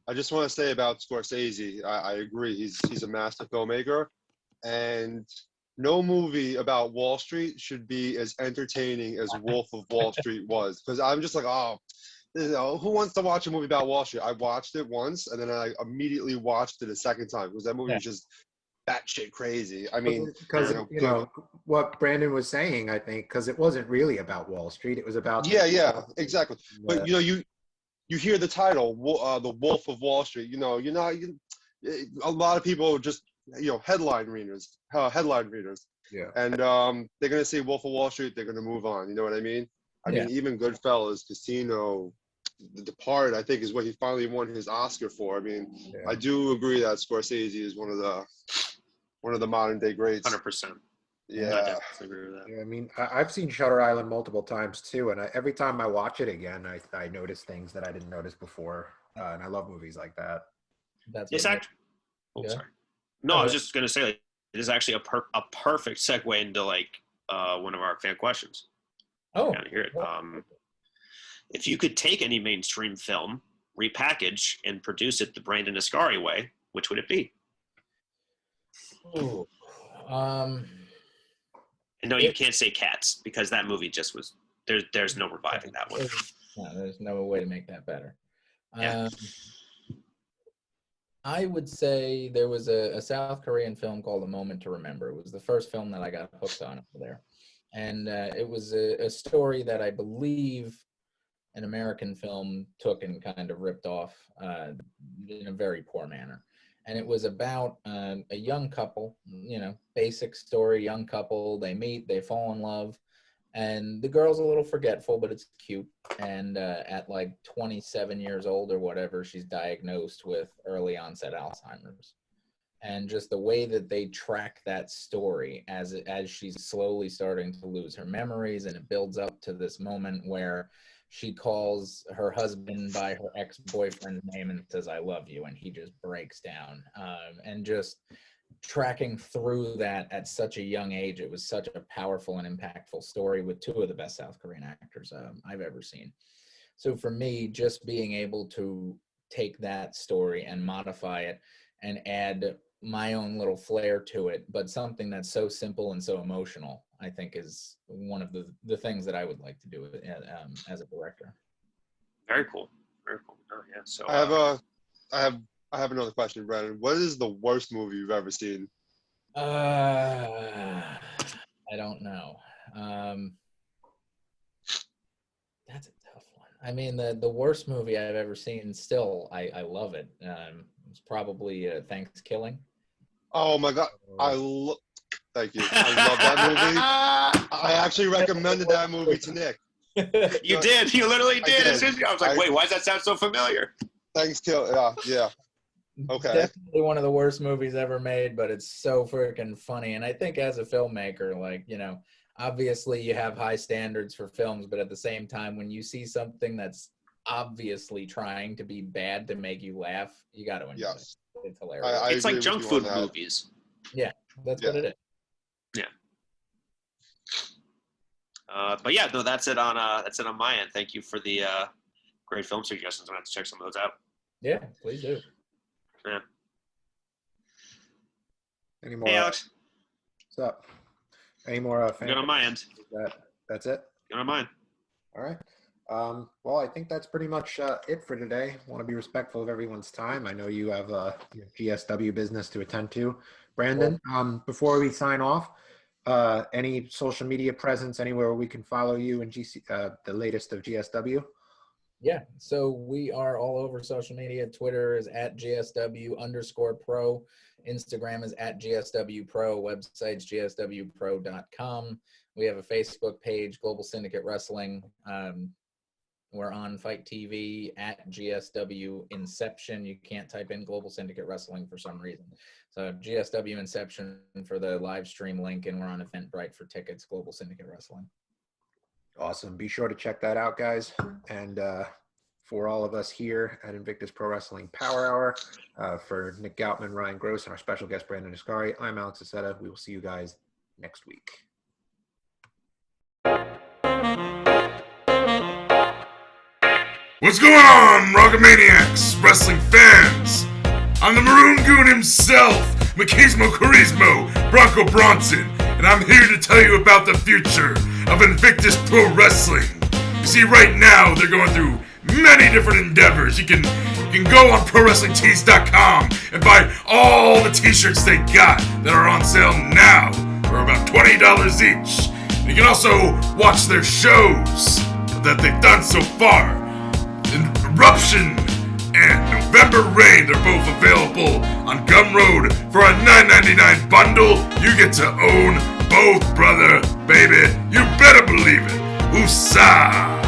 I just want to say about Scorsese, I agree. He's a master filmmaker, and no movie about Wall Street should be as entertaining as Wolf of Wall Street was. Because I'm just like, who wants to watch a movie about Wall Street? I watched it once, and then I immediately watched it a second time because that movie was just batshit crazy. I mean, because what Brandon was saying, I think, because it wasn't really about Wall Street; it was about exactly. But you hear the title, The Wolf of Wall Street. A lot of people just headline readers. Yeah. And they're gonna see Wolf of Wall Street. They're gonna move on. You know what I mean? I Yeah. mean, even Goodfellas, Casino, The Departed, I think is what he finally won his Oscar for. I mean, Yeah. I do agree that Scorsese is one of the modern day greats. 100%. I Yeah. definitely agree with that. Yeah, I mean, I've seen Shutter Island multiple times too, and every time I watch it again, I notice things that I didn't notice before, and I love movies like that. That's It's what actually. Oh, Yeah. sorry. No, I was just gonna say, like, it is actually a perfect segue into like one of our fan questions. Oh, Down here. If you could take any mainstream film, repackage, and produce it the Brandon Ascari way, which would it be? ooh. And no, you can't say Cats because that movie just was. There's no reviving that one. No, there's no way to make that better. Yeah. I would say there was a South Korean film called A Moment to Remember. It was the first film that I got hooked on over there. And it was a story that I believe an American film took and kind of ripped off in a very poor manner. And it was about a young couple, basic story, young couple. They meet, they fall in love. And the girl's a little forgetful, but it's cute. And at like 27 years old or whatever, she's diagnosed with early onset Alzheimer's. And just the way that they track that story as she's slowly starting to lose her memories, and it builds up to this moment where she calls her husband by her ex-boyfriend's name and says, "I love you," and he just breaks down. And just tracking through that at such a young age, it was such a powerful and impactful story with two of the best South Korean actors I've ever seen. So for me, just being able to take that story and modify it and add my own little flair to it, but something that's so simple and so emotional, I think is one of the things that I would like to do as a director. Very cool. Very cool. Oh, yeah. So I have another question, Brandon. What is the worst movie you've ever seen? I don't know. That's a tough one. I mean, the worst movie I've ever seen, still, I love it. It's probably Thanksgiving. Oh my God. Thank you. I love that movie. I actually recommended that movie to Nick. You did. You literally did. did. I was like, wait, why does that sound so familiar? Thanksgiving. Yeah. Okay. Definitely one of the worst movies ever made, but it's so freaking funny. And I think as a filmmaker, obviously you have high standards for films, but at the same time, when you see something that's obviously trying to be bad to make you laugh, you got to enjoy it. It's hilarious. It's like junk food movies. Yeah, that's what it is. Yeah. But yeah, no, that's it on my end. Thank you for the great film suggestions. I'm gonna have to check some of those out. Yeah, please do. Yeah. Any more? Hey, Alex. What's up? Any more? Good on my end. That's it. Good on mine. All right. Well, I think that's pretty much it for today. I want to be respectful of everyone's time. I know you have your GSW business to attend to. Brandon, before we sign off, any social media presence anywhere we can follow you and the latest of GSW? Yeah, so we are all over social media. Twitter is at GSW_pro. Instagram is at GSW Pro. Website's GSWpro.com. We have a Facebook page, Global Syndicate Wrestling. We're on Fight TV at GSW Inception. You can't type in Global Syndicate Wrestling for some reason. So GSW Inception for the live stream link, and we're on Eventbrite for tickets, Global Syndicate Wrestling. Awesome. Be sure to check that out, guys. And for all of us here at Invictus Pro Wrestling Power Hour, for Nick Goutman, Ryan Gross, and our special guest, Brandon Ascari, I'm Alex Aceta. We will see you guys next week. What's going on, Rogamaniacs, wrestling fans? I'm the Maroon Goon himself, Machismo Charismo, Bronco Bronson, and I'm here to tell you about the future of Invictus Pro Wrestling. You see, right now, they're going through many different endeavors. You can go on ProWrestlingTees.com and buy all the t-shirts they got that are on sale now for about $20 each. You can also watch their shows that they've done so far. Eruption and November Rain, they're both available on Gumroad for a $9.99 bundle. You get to own both, brother, baby. You better believe it. Woosah!